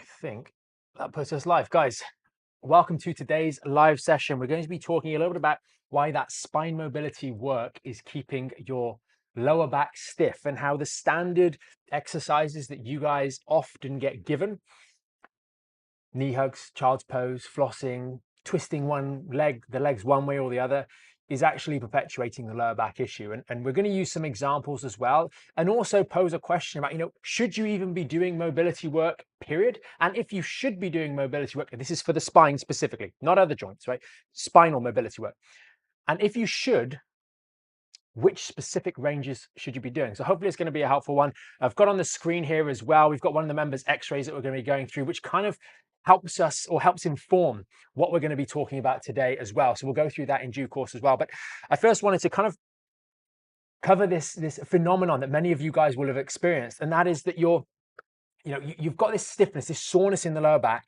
I think that puts us live. Guys, welcome to today's live session. We're going to be talking a little bit about why that spine mobility work is keeping your lower back stiff and how the standard exercises that you guys often get given, knee hugs, child's pose, flossing, twisting the legs one way or the other, is actually perpetuating the lower back issue. And we're going to use some examples as well, and also pose a question about, should you even be doing mobility work, period? And if you should be doing mobility work, and this is for the spine specifically, not other joints, right? Spinal mobility work. And if you should, which specific ranges should you be doing? So hopefully it's going to be a helpful one. I've got on the screen here as well, we've got one of the members' x-rays that we're going to be going through, which kind of helps us or helps inform what we're going to be talking about today as well. So we'll go through that in due course as well. But I first wanted to kind of cover this phenomenon that many of you guys will have experienced, and that is that you've got this stiffness, this soreness in the lower back,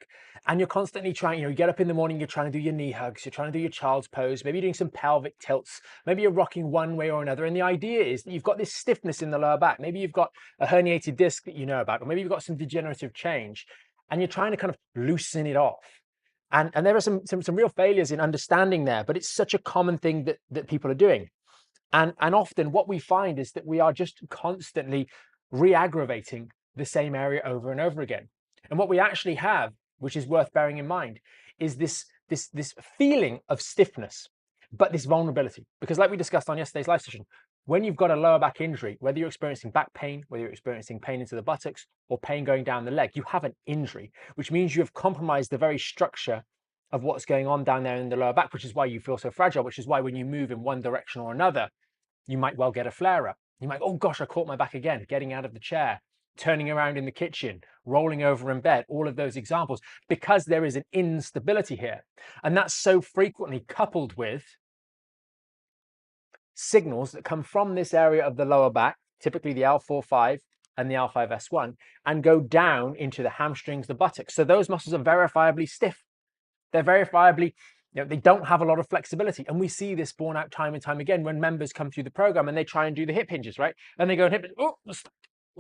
and you're constantly trying, you get up in the morning, you're trying to do your knee hugs, you're trying to do your child's pose, maybe you're doing some pelvic tilts, maybe you're rocking one way or another. And the idea is that you've got this stiffness in the lower back. Maybe you've got a herniated disc that you know about, or maybe you've got some degenerative change, and you're trying to kind of loosen it off. And there are some real failures in understanding there, but it's such a common thing that people are doing. And often what we find is that we are just constantly re-aggravating the same area over and over again. And what we actually have, which is worth bearing in mind, is this feeling of stiffness, but this vulnerability. Because like we discussed on yesterday's live session, when you've got a lower back injury, whether you're experiencing back pain, whether you're experiencing pain into the buttocks or pain going down the leg, you have an injury, which means you have compromised the very structure of what's going on down there in the lower back, which is why you feel so fragile, which is why when you move in one direction or another, you might well get a flare up. You might, oh gosh, I caught my back again, getting out of the chair, turning around in the kitchen, rolling over in bed, all of those examples, because there is an instability here. And that's so frequently coupled with signals that come from this area of the lower back, typically the L4-5 and the L5-S1, and go down into the hamstrings, the buttocks. So those muscles are verifiably stiff. They're verifiably, they don't have a lot of flexibility. And we see this borne out time and time again when members come through the program and they try and do the hip hinges, right? And they go and hip, oh, what's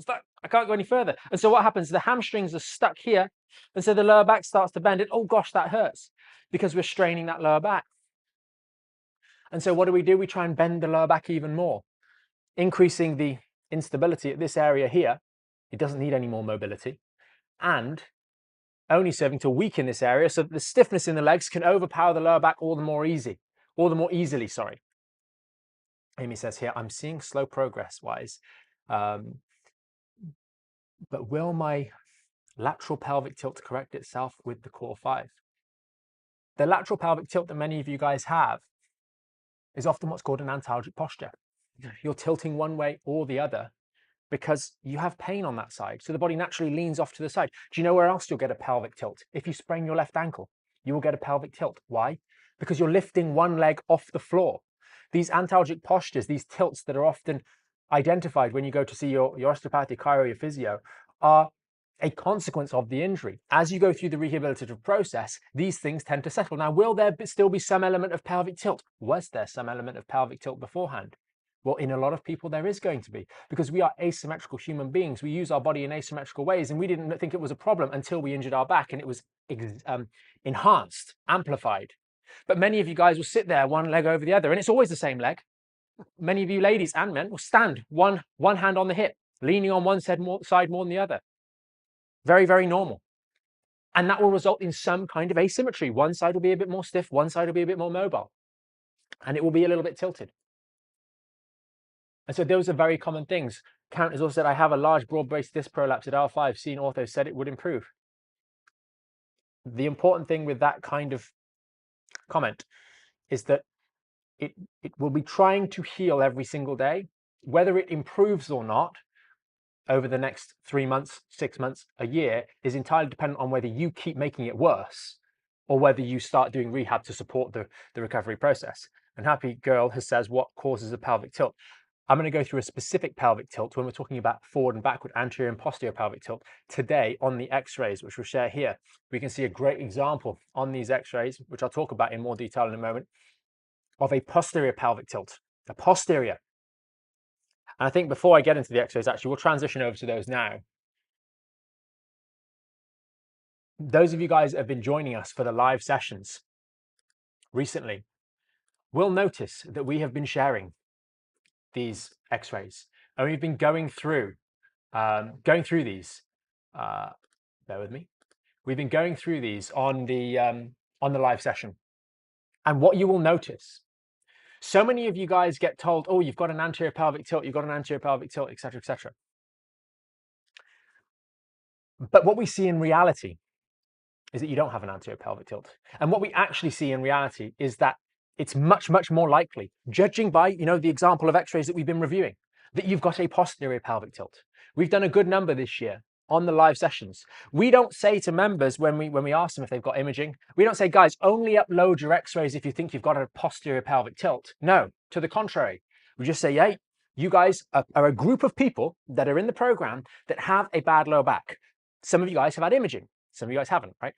that? I can't go any further. And so what happens? The hamstrings are stuck here. And so the lower back starts to bend. And oh gosh, that hurts because we're straining that lower back. And so what do? We try and bend the lower back even more, increasing the instability at this area here. It doesn't need any more mobility, and only serving to weaken this area so that the stiffness in the legs can overpower the lower back all the more easily, sorry. Amy says here, I'm seeing slow progress wise, but will my lateral pelvic tilt correct itself with the core 5? The lateral pelvic tilt that many of you guys have is often what's called an antalgic posture. You're tilting one way or the other because you have pain on that side. So the body naturally leans off to the side. Do you know where else you'll get a pelvic tilt? If you sprain your left ankle, you will get a pelvic tilt. Why? Because you're lifting one leg off the floor. These antalgic postures, these tilts that are often identified when you go to see your osteopathic chiro, your physio, are a consequence of the injury. As you go through the rehabilitative process, these things tend to settle. Now, will there still be some element of pelvic tilt? Was there some element of pelvic tilt beforehand? Well, in a lot of people, there is going to be, because we are asymmetrical human beings. We use our body in asymmetrical ways, and we didn't think it was a problem until we injured our back and it was enhanced, amplified. But many of you guys will sit there, one leg over the other, and it's always the same leg. Many of you ladies and men will stand one hand on the hip, leaning on one side more than the other. Very, very normal. And that will result in some kind of asymmetry. One side will be a bit more stiff, one side will be a bit more mobile, and it will be a little bit tilted. And so those are very common things. Count has also said, I have a large broad-based disc prolapse at L5. Seeing ortho said it would improve. The important thing with that kind of comment is that it will be trying to heal every single day. Whether it improves or not over the next 3 months, 6 months, a year is entirely dependent on whether you keep making it worse or whether you start doing rehab to support the recovery process. And Happy Girl says, what causes a pelvic tilt? I'm going to go through a specific pelvic tilt when we're talking about forward and backward, anterior and posterior pelvic tilt today on the x-rays, which we'll share here. We can see a great example on these x-rays, which I'll talk about in more detail in a moment, of a posterior pelvic tilt, a posterior. And I think before I get into the x-rays, actually, we'll transition over to those now. those of you guys that have been joining us for the live sessions recently will notice that we have been sharing these x-rays, and we've been going through these. Bear with me. We've been going through these on the live session, and what you will notice, so many of you guys get told, oh, you've got an anterior pelvic tilt, you've got an anterior pelvic tilt, etc., etc. But what we see in reality is that you don't have an anterior pelvic tilt. And what we actually see in reality is that it's much, much more likely, judging by, the example of x-rays that we've been reviewing, that you've got a posterior pelvic tilt. We've done a good number this year on the live sessions. We don't say to members when we ask them if they've got imaging, we don't say, guys, only upload your x-rays if you think you've got a posterior pelvic tilt. No, to the contrary. We just say, hey, you guys are a group of people that are in the program that have a bad lower back. Some of you guys have had imaging. Some of you guys haven't, right?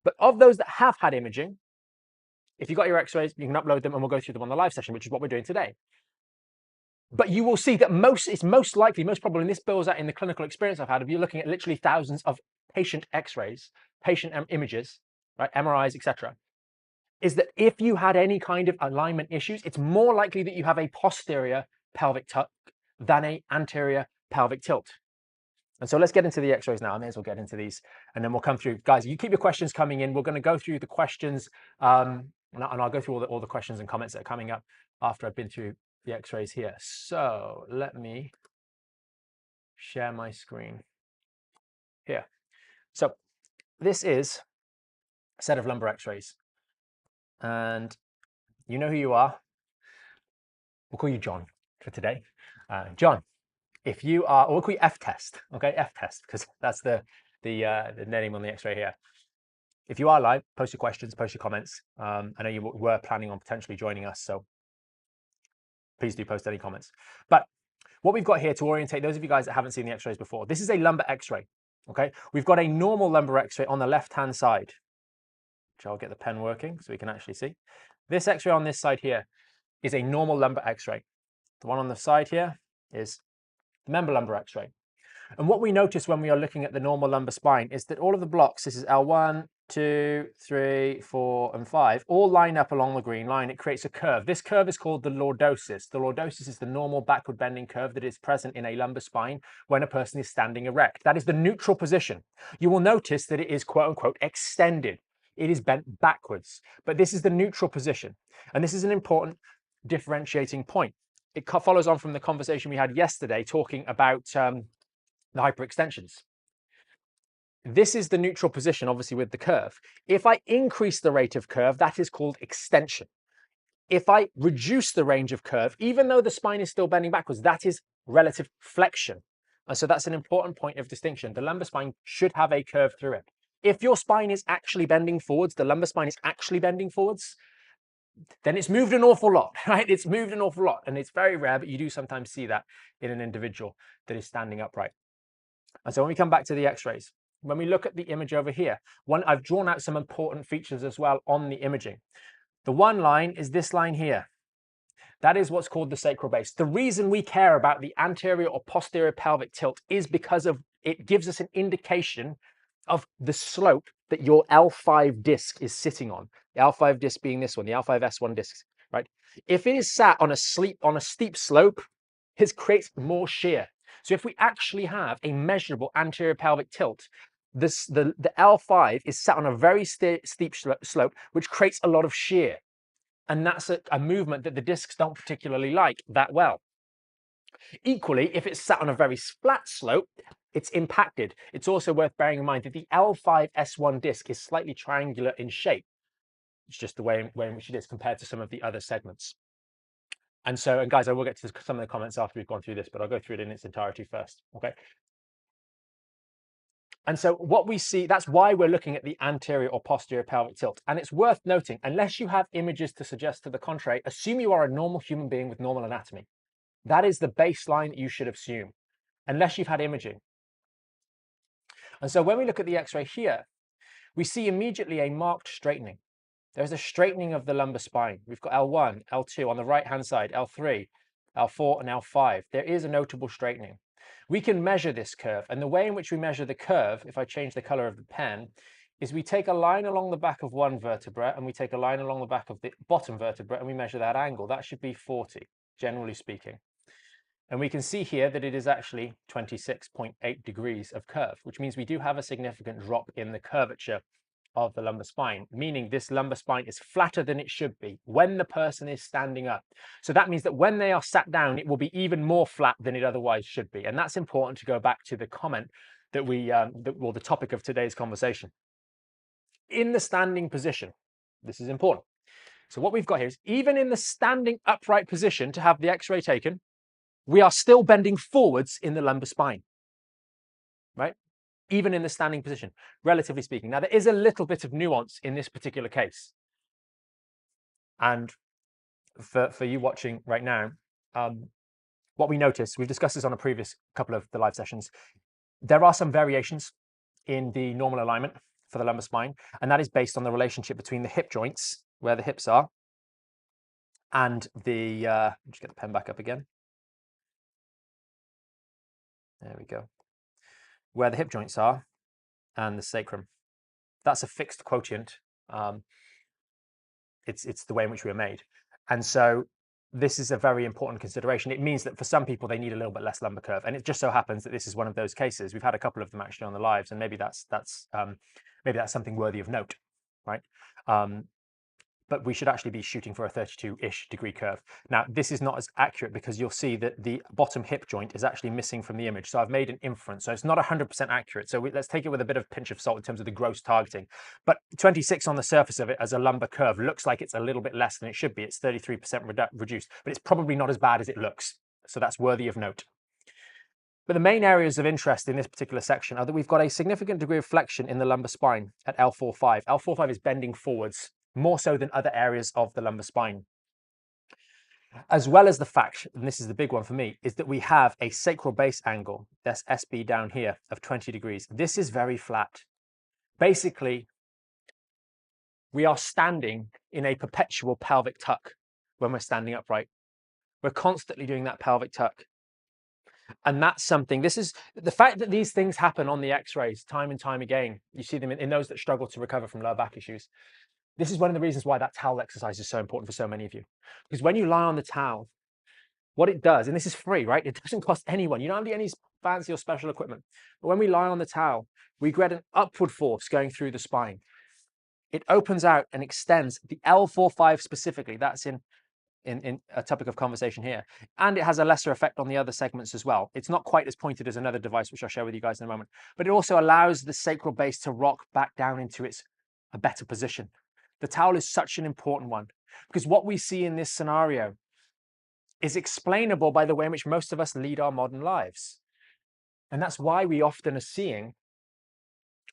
But of those that have had imaging, if you've got your x-rays, you can upload them and we'll go through them on the live session, which is what we're doing today. But you will see that it's most likely, most probably, and this builds out in the clinical experience I've had, if you're looking at literally thousands of patient x-rays, patient images, right, MRIs, etc., is that if you had any kind of alignment issues, it's more likely that you have a posterior pelvic tilt than an anterior pelvic tilt. And so let's get into the x-rays now. I may as well get into these and then we'll come through. Guys, you keep your questions coming in. We're going to go through the questions and I'll go through all the questions and comments that are coming up after I've been through the x-rays here. So let me share my screen here. So this is a set of lumbar x-rays and you know who you are. We'll call you John for today. John, if you are, or we'll call you F-test, okay? F-test, because that's the name on the x-ray here. If you are live, post your questions, post your comments. I know you were planning on potentially joining us, so please do post any comments. But what we've got here to orientate those of you guys that haven't seen the x-rays before, this is a lumbar x-ray, okay? We've got a normal lumbar x-ray on the left-hand side, which I'll get the pen working so we can actually see. This x-ray on this side here is a normal lumbar x-ray. The one on the side here is the member lumbar x-ray. And what we notice when we are looking at the normal lumbar spine is that all of the blocks, this is L1, 2, 3, 4, and 5, all line up along the green line. It creates a curve. This curve is called the lordosis. The lordosis is the normal backward bending curve that is present in a lumbar spine when a person is standing erect. That is the neutral position. You will notice that it is quote unquote extended. It is bent backwards, but this is the neutral position. And this is an important differentiating point. It follows on from the conversation we had yesterday talking about the hyperextensions. This is the neutral position, obviously, with the curve. If I increase the rate of curve, that is called extension. If I reduce the range of curve, even though the spine is still bending backwards, that is relative flexion. And so that's an important point of distinction. The lumbar spine should have a curve through it. If your spine is actually bending forwards, the lumbar spine is actually bending forwards, then it's moved an awful lot, right? It's moved an awful lot. And it's very rare, but you do sometimes see that in an individual that is standing upright. And so when we come back to the x-rays, when we look at the image over here, I've drawn out some important features as well on the imaging. The one line is this line here. That is what's called the sacral base. The reason we care about the anterior or posterior pelvic tilt is because of it gives us an indication of the slope that your L5 disc is sitting on. The L5 disc being this one, the L5S1 disc, right? If it is sat on a steep slope, it creates more shear. So if we actually have a measurable anterior pelvic tilt, the L5 is sat on a very steep slope, which creates a lot of shear. And that's a movement that the discs don't particularly like that well. Equally, if it's sat on a very flat slope, it's impacted. It's also worth bearing in mind that the L5S1 disc is slightly triangular in shape. It's just the way in which it is compared to some of the other segments. And so, and guys, I will get to some of the comments after we've gone through this, but I'll go through it in its entirety first, okay? And so what we see, that's why we're looking at the anterior or posterior pelvic tilt. And it's worth noting, unless you have images to suggest to the contrary, assume you are a normal human being with normal anatomy. That is the baseline that you should assume, unless you've had imaging. And so when we look at the x-ray here, we see immediately a marked straightening. There's a straightening of the lumbar spine. We've got L1, L2 on the right-hand side, L3, L4, and L5. There is a notable straightening. We can measure this curve, and the way in which we measure the curve, if I change the color of the pen, is we take a line along the back of one vertebra and we take a line along the back of the bottom vertebra and we measure that angle. That should be 40, generally speaking. And we can see here that it is actually 26.8 degrees of curve, which means we do have a significant drop in the curvature of the lumbar spine, meaning this lumbar spine is flatter than it should be when the person is standing up. So that means that when they are sat down, it will be even more flat than it otherwise should be. And that's important to go back to the comment that the topic of today's conversation. In the standing position, this is important. So what we've got here is even in the standing upright position to have the x-ray taken, we are still bending forwards in the lumbar spine, right? Even in the standing position, relatively speaking. Now, there is a little bit of nuance in this particular case. And for you watching right now, what we notice, we've discussed this on a previous couple of the live sessions, there are some variations in the normal alignment for the lumbar spine, and that is based on the relationship between the hip joints, where the hips are, and the, just get the pen back up again. There we go. Where the hip joints are and the sacrum. That's a fixed quotient. It's the way in which we are made. And so this is a very important consideration. It means that for some people, they need a little bit less lumbar curve. And it just so happens that this is one of those cases. We've had a couple of them actually on the lives, and maybe that's something worthy of note, right? But we should actually be shooting for a 32-ish degree curve. Now, this is not as accurate because you'll see that the bottom hip joint is actually missing from the image. So I've made an inference. So it's not 100% accurate. So let's take it with a bit of pinch of salt in terms of the gross targeting. But 26 on the surface of it as a lumbar curve looks like it's a little bit less than it should be. It's 33% reduced, but it's probably not as bad as it looks. So that's worthy of note. But the main areas of interest in this particular section are that we've got a significant degree of flexion in the lumbar spine at L4-5. L4-5 is bending forwards more so than other areas of the lumbar spine. As well as the fact, and this is the big one for me, is that we have a sacral base angle, that's SB down here, of 20 degrees. This is very flat. Basically, we are standing in a perpetual pelvic tuck when we're standing upright. We're constantly doing that pelvic tuck. And that's something, this is the fact that these things happen on the x-rays time and time again. You see them in those that struggle to recover from lower back issues. This is one of the reasons why that towel exercise is so important for so many of you. Because when you lie on the towel, what it does, and this is free, right? It doesn't cost anyone. You don't have any fancy or special equipment. But when we lie on the towel, we get an upward force going through the spine. It opens out and extends the L4-5 specifically. That's in a topic of conversation here. And it has a lesser effect on the other segments as well. It's not quite as pointed as another device, which I'll share with you guys in a moment. But it also allows the sacral base to rock back down into a better position. The towel is such an important one because what we see in this scenario is explainable by the way in which most of us lead our modern lives. And that's why we often are seeing,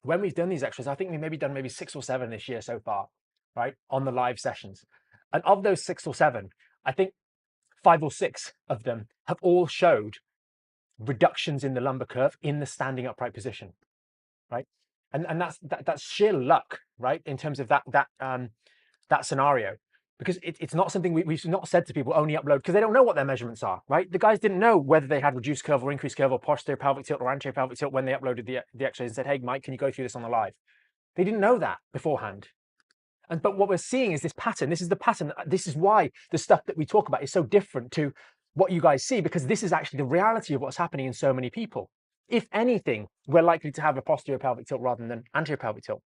when we've done these extras, I think we've maybe done 6 or 7 this year so far, right, on the live sessions. And of those 6 or 7, I think 5 or 6 of them have all showed reductions in the lumbar curve in the standing upright position, right? And that's sheer luck, right, in terms of that scenario, because it's not something we've not said to people only upload because they don't know what their measurements are, right? The guys didn't know whether they had reduced curve or increased curve or posterior pelvic tilt or anterior pelvic tilt when they uploaded the x-rays and said, hey, Mike, can you go through this on the live? They didn't know that beforehand. But what we're seeing is this pattern. This is the pattern. This is why the stuff that we talk about is so different to what you guys see, because this is actually the reality of what's happening in so many people. If anything, we're likely to have a posterior pelvic tilt rather than anterior pelvic tilt.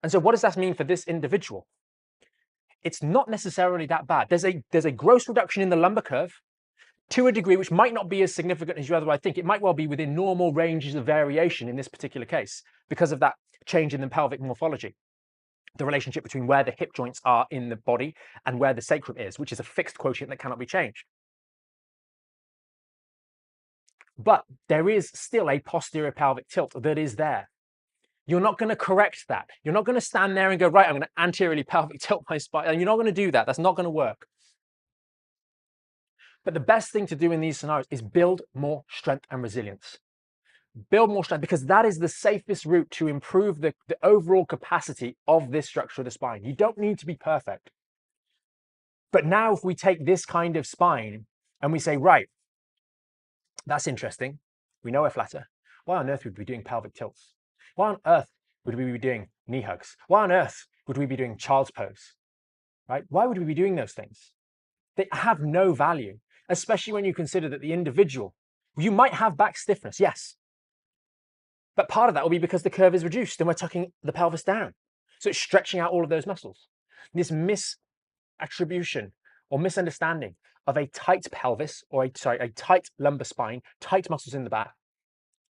And so what does that mean for this individual? It's not necessarily that bad. There's a gross reduction in the lumbar curve to a degree which might not be as significant as you otherwise think. It might well be within normal ranges of variation in this particular case because of that change in the pelvic morphology. The relationship between where the hip joints are in the body and where the sacrum is, which is a fixed quotient that cannot be changed. But there is still a posterior pelvic tilt that is there. You're not going to correct that. You're not going to stand there and go, right, I'm going to anteriorly pelvic tilt my spine. And you're not going to do that. That's not going to work. But the best thing to do in these scenarios is build more strength and resilience. Build more strength, because that is the safest route to improve the overall capacity of this structure of the spine. You don't need to be perfect. But now if we take this kind of spine and we say, right, that's interesting. We know we're flatter. Why on earth would we be doing pelvic tilts? Why on earth would we be doing knee hugs. Why on earth would we be doing child's pose, right? Why would we be doing those things? They have no value, especially when you consider that the individual, you might have back stiffness, yes, but part of that will be because the curve is reduced and we're tucking the pelvis down. So it's stretching out all of those muscles. This misattribution or misunderstanding of a tight pelvis or a tight lumbar spine, tight muscles in the back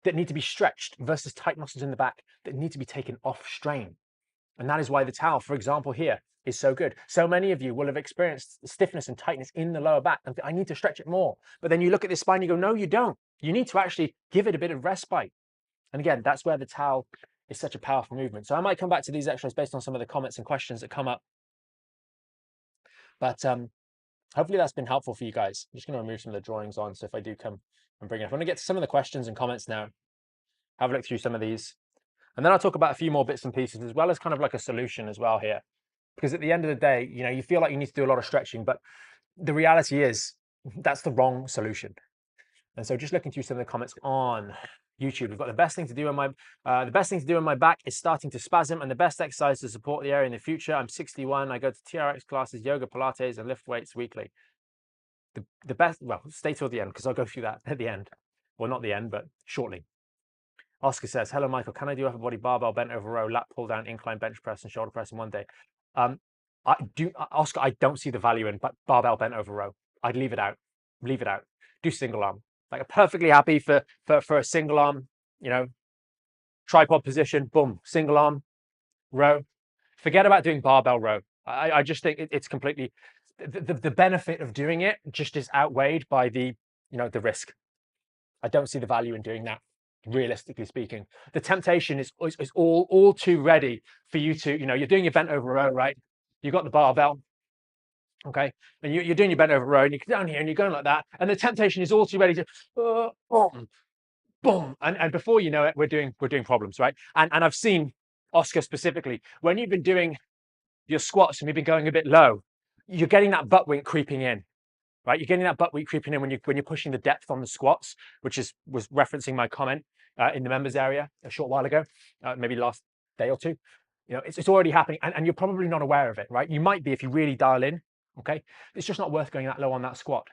that need to be stretched versus tight muscles in the back that need to be taken off strain. And that is why the towel, for example, here is so good. So many of you will have experienced stiffness and tightness in the lower back and I need to stretch it more. But then you look at this spine, you go, no, you don't. You need to actually give it a bit of respite. And again, that's where the towel is such a powerful movement. So I might come back to these exercises based on some of the comments and questions that come up. But hopefully that's been helpful for you guys. I'm just going to remove some of the drawings on. So if I do come and bring it up, I'm going to get to some of the questions and comments now. Have a look through some of these. And then I'll talk about a few more bits and pieces as well as kind of like a solution as well here. Because at the end of the day, you know, you feel like you need to do a lot of stretching, but the reality is that's the wrong solution. And so just looking through some of the comments on YouTube, we've got the best thing to do in my back is starting to spasm, and the best exercise to support the area in the future. I'm 61. I go to TRX classes, yoga, Pilates, and lift weights weekly. The best, well, stay till the end because I'll go through that at the end. Well, not the end, but shortly. Oscar says, hello, Michael. Can I do upper body barbell bent over row, lat pull down, incline bench press, and shoulder press in one day? Oscar, I don't see the value in barbell bent over row. I'd leave it out. Leave it out. Do single arm. Like, I'm perfectly happy for a single arm, you know, tripod position, boom, single arm, row. Forget about doing barbell row. I just think it's completely, the benefit of doing it just is outweighed by the, you know, the risk. I don't see the value in doing that. Realistically speaking, the temptation is all too ready for you to, you know, you're doing your bent over row, right? You've got the barbell, okay, and you're doing your bent over row, and you get down here and you're going like that, and the temptation is all too ready to boom, boom, and before you know it, we're doing problems, right? And I've seen, Oscar specifically, when you've been doing your squats and you've been going a bit low, you're getting that butt wink creeping in. Right, you're getting that butt wink creeping in when you're pushing the depth on the squats, which was referencing my comment in the members area a short while ago, maybe last day or two. You know, it's already happening, and you're probably not aware of it, right? You might be if you really dial in. Okay, it's just not worth going that low on that squat.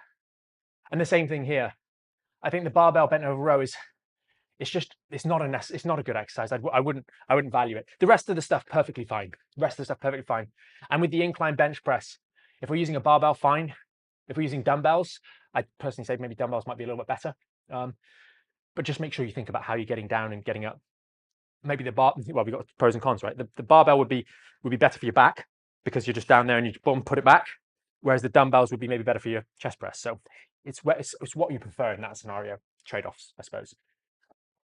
And the same thing here. I think the barbell bent over row is it's not a good exercise. I wouldn't value it. The rest of the stuff perfectly fine. The rest of the stuff perfectly fine. And with the incline bench press, if we're using a barbell, fine. If we're using dumbbells, I personally say maybe dumbbells might be a little bit better. But just make sure you think about how you're getting down and getting up. Maybe the bar, well, we've got pros and cons, right? The barbell would be better for your back because you're just down there and you boom, put it back. Whereas the dumbbells would be maybe better for your chest press. So it's what you prefer in that scenario. Trade-offs, I suppose.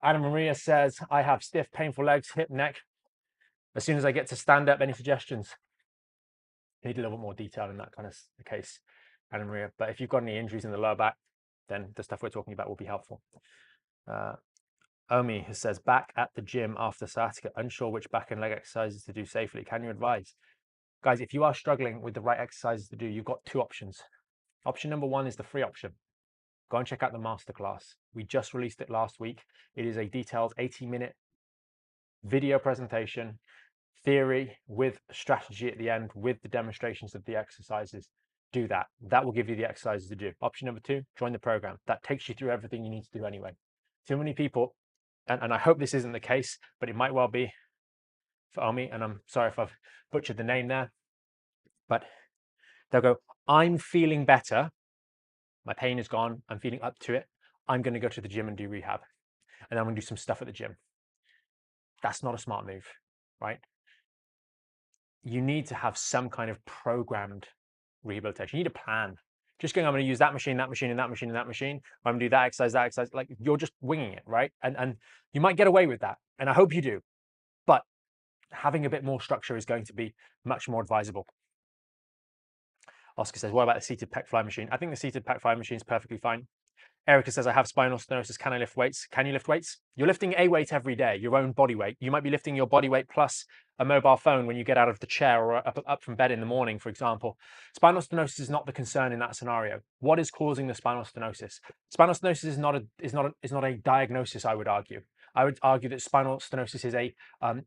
Anna Maria says, I have stiff, painful legs, hip, neck. As soon as I get to stand up, any suggestions? I need a little bit more detail in that kind of case, Anna Maria. But if you've got any injuries in the lower back, then the stuff we're talking about will be helpful. Omi says, back at the gym after sciatica, unsure which back and leg exercises to do safely. Can you advise? Guys, if you are struggling with the right exercises to do, you've got two options. Option number one is the free option. Go and check out the masterclass. We just released it last week. It is a detailed 80-minute video presentation, theory with strategy at the end, with the demonstrations of the exercises. Do that. That will give you the exercises to do. Option number two, join the program. That takes you through everything you need to do anyway. Too many people, and I hope this isn't the case, but it might well be for Omi, and I'm sorry if I've butchered the name there, but they'll go, I'm feeling better. My pain is gone. I'm feeling up to it. I'm going to go to the gym and do rehab. And I'm going to do some stuff at the gym. That's not a smart move, right? You need to have some kind of programmed rehabilitation. You need a plan. Just going, I'm going to use that machine, that machine, and that machine, and that machine. I'm going to do that exercise. Like, you're just winging it, right? And you might get away with that. And I hope you do. But having a bit more structure is going to be much more advisable. Oscar says, what about the seated pec fly machine? I think the seated pec fly machine is perfectly fine. Erica says, I have spinal stenosis. Can I lift weights? Can you lift weights? You're lifting a weight every day, your own body weight. You might be lifting your body weight plus a mobile phone when you get out of the chair or up from bed in the morning, for example. Spinal stenosis is not the concern in that scenario. What is causing the spinal stenosis? Spinal stenosis is not a diagnosis, I would argue. I would argue that spinal stenosis is an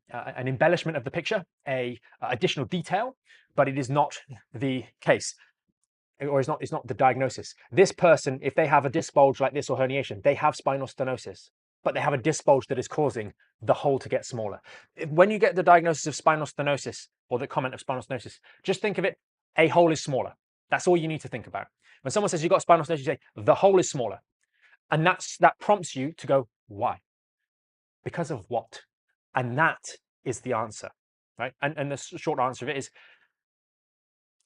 embellishment of the picture, a additional detail, but it is not the case, or it's not the diagnosis. This person, if they have a disc bulge like this or herniation, they have spinal stenosis, but they have a disc bulge that is causing the hole to get smaller. When you get the diagnosis of spinal stenosis or the comment of spinal stenosis, just think of it, a hole is smaller. That's all you need to think about. When someone says you've got spinal stenosis, you say the hole is smaller. And that prompts you to go, why? Because of what? And that is the answer, right? And the short answer of it is,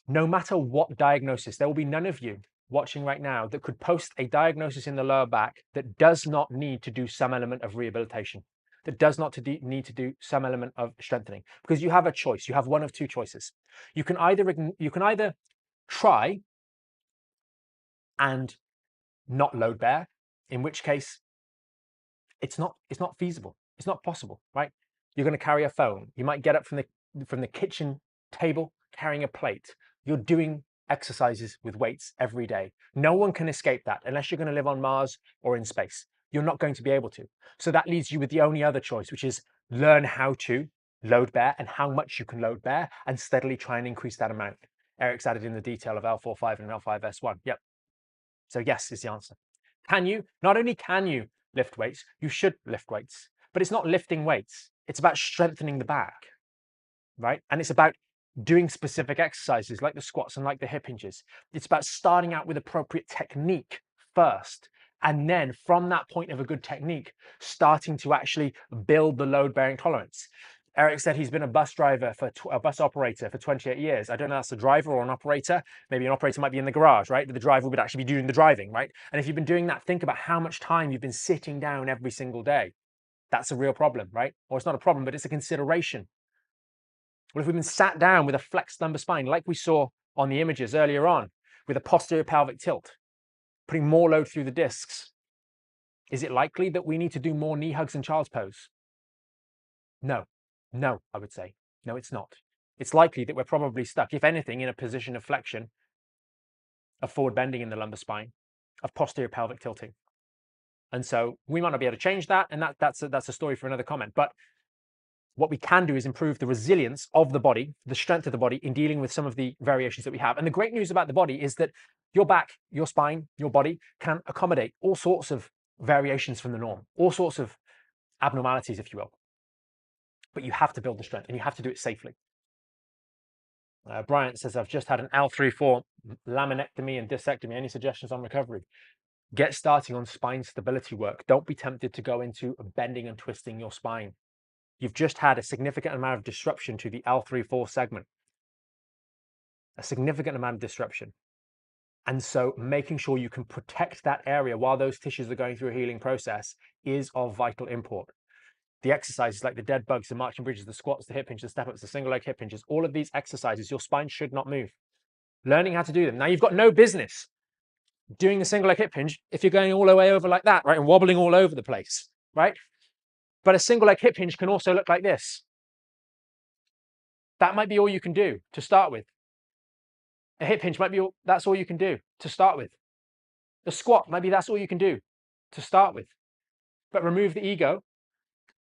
no matter what diagnosis, there will be none of you watching right now that could post a diagnosis in the lower back that does not need to do some element of rehabilitation, that does not need to do some element of strengthening, because you have a choice. You have one of two choices. You can either try and not load bear, in which case it's not feasible. It's not possible, right? You're going to carry a phone. You might get up from the kitchen table carrying a plate. You're doing exercises with weights every day. No one can escape that unless you're going to live on Mars or in space. You're not going to be able to. So that leaves you with the only other choice, which is learn how to load bear and how much you can load bear and steadily try and increase that amount. Eric's added in the detail of L45 and L5S1. Yep. So yes is the answer. Can you? Not only can you lift weights, you should lift weights, but it's not lifting weights. It's about strengthening the back, right? And it's about doing specific exercises like the squats and like the hip hinges. It's about starting out with appropriate technique first. And then from that point of a good technique, starting to actually build the load bearing tolerance. Eric said he's been a bus driver a bus operator for 28 years. I don't know if that's a driver or an operator. Maybe an operator might be in the garage, right? But the driver would actually be doing the driving, right? And if you've been doing that, think about how much time you've been sitting down every single day. That's a real problem, right? Or it's not a problem, but it's a consideration. Well, if we've been sat down with a flexed lumbar spine, like we saw on the images earlier on, with a posterior pelvic tilt, putting more load through the discs, is it likely that we need to do more knee hugs and child's pose? No, I would say. No, it's not. It's likely that we're probably stuck, if anything, in a position of flexion, of forward bending in the lumbar spine, of posterior pelvic tilting. And so we might not be able to change that, and that's a story for another comment. But what we can do is improve the resilience of the body, the strength of the body in dealing with some of the variations that we have. And the great news about the body is that your back, your spine, your body can accommodate all sorts of variations from the norm, all sorts of abnormalities, if you will. But you have to build the strength and you have to do it safely. Bryant says, I've just had an L3-4 laminectomy and discectomy. Any suggestions on recovery? Get starting on spine stability work. Don't be tempted to go into bending and twisting your spine. You've just had a significant amount of disruption to the L3-4 segment. A significant amount of disruption. And so making sure you can protect that area while those tissues are going through a healing process is of vital import. The exercises like the dead bugs, the marching bridges, the squats, the hip hinges, the step-ups, the single leg hip hinges, all of these exercises, your spine should not move. Learning how to do them. Now, you've got no business doing the single leg hip hinge if you're going all the way over like that, right? And wobbling all over the place, right? But a single leg hip hinge can also look like this. That might be all you can do to start with. A hip hinge might be that's all you can do to start with. The squat, maybe that's all you can do to start with. But remove the ego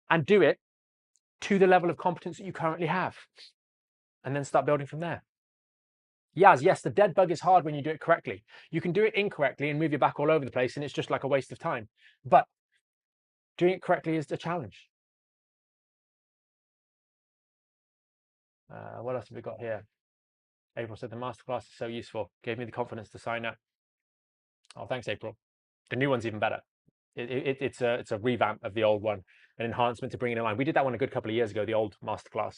and do it to the level of competence that you currently have. And then start building from there. Yes, the dead bug is hard when you do it correctly. You can do it incorrectly and move your back all over the place, and it's just like a waste of time. But doing it correctly is the challenge. What else have we got here? April said the masterclass is so useful. Gave me the confidence to sign up. Oh, thanks, April. The new one's even better. It's a revamp of the old one, an enhancement to bring it in line. We did that one a good couple of years ago, the old masterclass,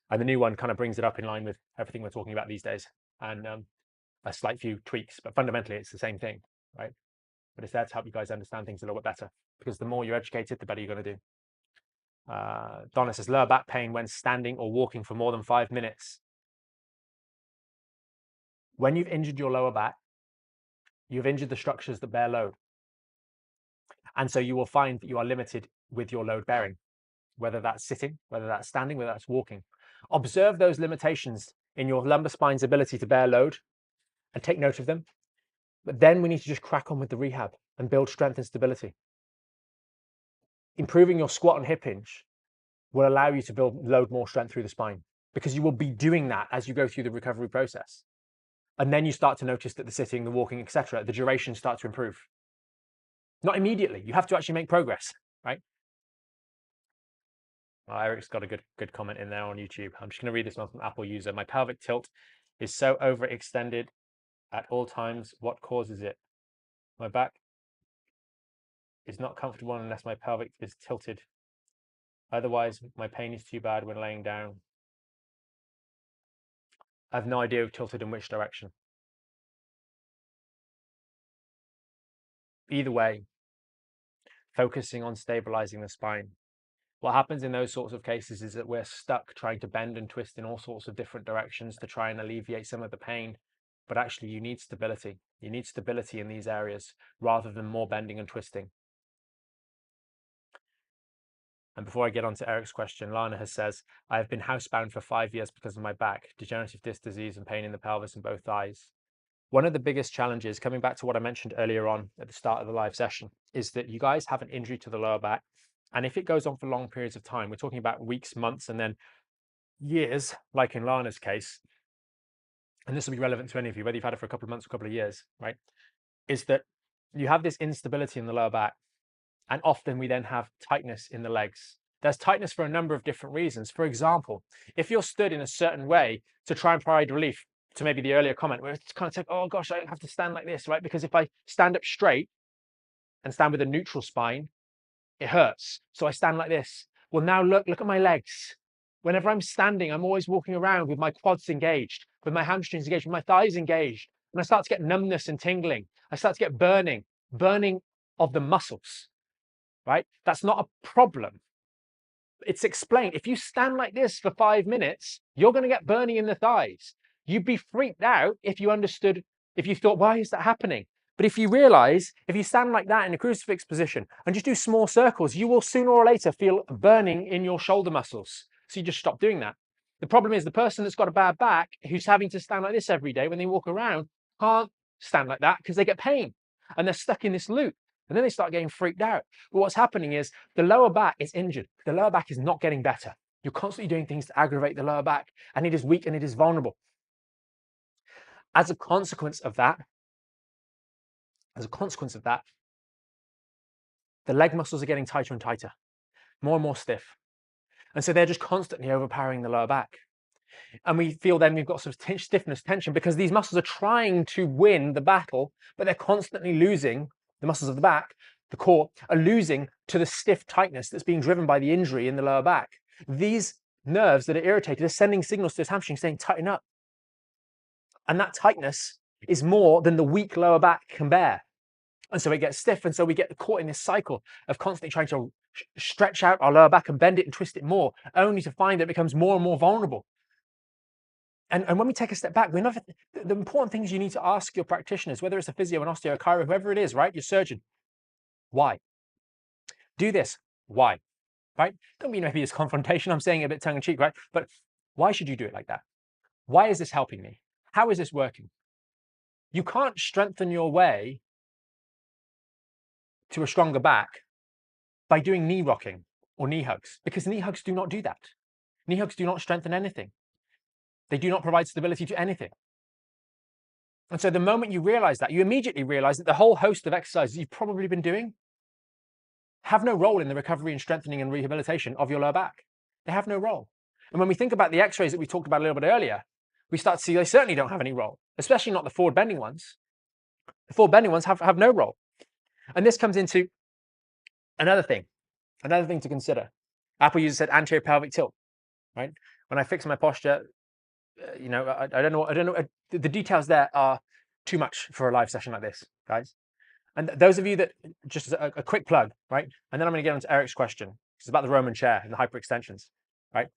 and the new one kind of brings it up in line with everything we're talking about these days, and a slight few tweaks, but fundamentally it's the same thing, right? But it's there to help you guys understand things a little bit better, because the more you're educated, the better you're going to do. Donna says lower back pain when standing or walking for more than 5 minutes. When you've injured your lower back, you've injured the structures that bear load. And so you will find that you are limited with your load bearing, whether that's sitting, whether that's standing, whether that's walking. Observe those limitations in your lumbar spine's ability to bear load and take note of them. But then we need to just crack on with the rehab and build strength and stability. improving your squat and hip hinge will allow you to load more strength through the spine, because you will be doing that as you go through the recovery process. And then you start to notice that the sitting, the walking, etc., the duration start to improve. Not immediately. You have to actually make progress, right? Well, Eric's got a good comment in there on YouTube. I'm just going to read this one from Apple user. My pelvic tilt is so overextended at all times. What causes it? My back is not comfortable unless my pelvic is tilted. Otherwise, my pain is too bad when laying down. I have no idea tilted in which direction. Either way, focusing on stabilizing the spine. What happens in those sorts of cases is that we're stuck trying to bend and twist in all sorts of different directions to try and alleviate some of the pain. But actually, you need stability. You need stability in these areas rather than more bending and twisting. And before I get on to Eric's question, Lana has says, I have been housebound for 5 years because of my back, degenerative disc disease and pain in the pelvis and both thighs. One of the biggest challenges, coming back to what I mentioned earlier on at the start of the live session, is that you guys have an injury to the lower back. And if it goes on for long periods of time, we're talking about weeks, months, and then years, like in Lana's case, and this will be relevant to any of you, whether you've had it for a couple of months or a couple of years, right? Is that you have this instability in the lower back, and often we then have tightness in the legs. There's tightness for a number of different reasons. For example, if you're stood in a certain way to try and provide relief to maybe the earlier comment, where it's kind of like, oh gosh, I have to stand like this, right? Because if I stand up straight and stand with a neutral spine, it hurts. So I stand like this. Well, now look at my legs. Whenever I'm standing, I'm always walking around with my quads engaged, with my hamstrings engaged, with my thighs engaged. And I start to get numbness and tingling. I start to get burning of the muscles, right? That's not a problem. It's explained. If you stand like this for 5 minutes, you're going to get burning in the thighs. You'd be freaked out if you understood, if you thought, why is that happening? But if you realize, if you stand like that in a crucifix position and just do small circles, you will sooner or later feel burning in your shoulder muscles. So you just stop doing that. The problem is the person that's got a bad back, who's having to stand like this every day when they walk around, can't stand like that because they get pain and they're stuck in this loop. And then they start getting freaked out. But what's happening is the lower back is injured. The lower back is not getting better. You're constantly doing things to aggravate the lower back, and it is weak and it is vulnerable. As a consequence of that, the leg muscles are getting tighter and tighter, more and more stiff. And so they're just constantly overpowering the lower back. And we feel then we've got sort of stiffness, tension, because these muscles are trying to win the battle, but they're constantly losing. The muscles of the back, the core, are losing to the stiff tightness that's being driven by the injury in the lower back. These nerves that are irritated are sending signals to this hamstring saying, tighten up. And that tightness is more than the weak lower back can bear. And so it gets stiff. And so we get caught in this cycle of constantly trying to stretch out our lower back and bend it and twist it more, only to find that it becomes more and more vulnerable. And when we take a step back, the important things you need to ask your practitioners, whether it's a physio, an osteo, a chiro, whoever it is, right? Your surgeon. Why? Do this. Why? Right? Don't mean maybe it's confrontation. I'm saying it a bit tongue in cheek, right? But why should you do it like that? Why is this helping me? How is this working? You can't strengthen your way to a stronger back by doing knee rocking or knee hugs, because knee hugs do not do that. Knee hugs do not strengthen anything. They do not provide stability to anything. And so the moment you realize that, you immediately realize that the whole host of exercises you've probably been doing have no role in the recovery and strengthening and rehabilitation of your lower back. They have no role. And when we think about the x-rays that we talked about a little bit earlier, we start to see they certainly don't have any role, especially not the forward bending ones. The forward bending ones have no role. And this comes into another thing to consider. Apple user said anterior pelvic tilt, right? When I fix my posture, I don't know. The details there are too much for a live session like this, guys. And those of you that, just as a quick plug, right? And then I'm going to get on to Eric's question. It's about the Roman chair and the hyperextensions, right?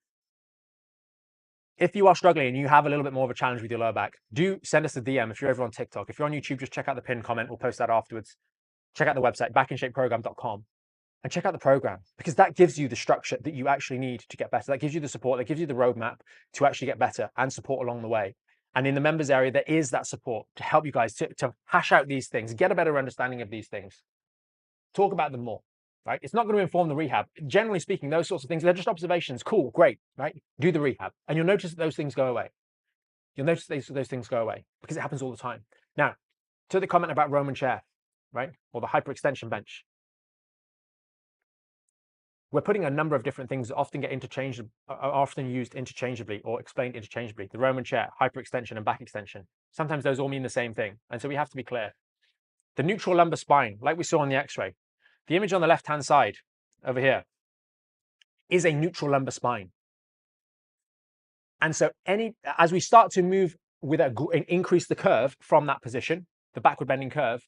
If you are struggling and you have a little bit more of a challenge with your lower back, do send us a DM. If you're over on TikTok, if you're on YouTube, just check out the pinned comment. We'll post that afterwards. Check out the website, backinshapeprogram.com, and check out the program, because that gives you the structure that you actually need to get better. That gives you the support, that gives you the roadmap to actually get better and support along the way. And in the members area, there is that support to help you guys to hash out these things, get a better understanding of these things, talk about them more. right? It's not going to inform the rehab. Generally speaking, those sorts of things, they're just observations. Cool, great, right? Do the rehab. And you'll notice that those things go away. You'll notice those things go away because it happens all the time. Now, to the comment about Roman chair, right? Or the hyperextension bench. We're putting a number of different things that often get interchanged, are often used interchangeably or explained interchangeably. The Roman chair, hyperextension, and back extension. Sometimes those all mean the same thing. And so we have to be clear. The neutral lumbar spine, like we saw on the x-ray, the image on the left-hand side over here is a neutral lumbar spine. And so as we start to move with increase the curve from that position, the backward bending curve,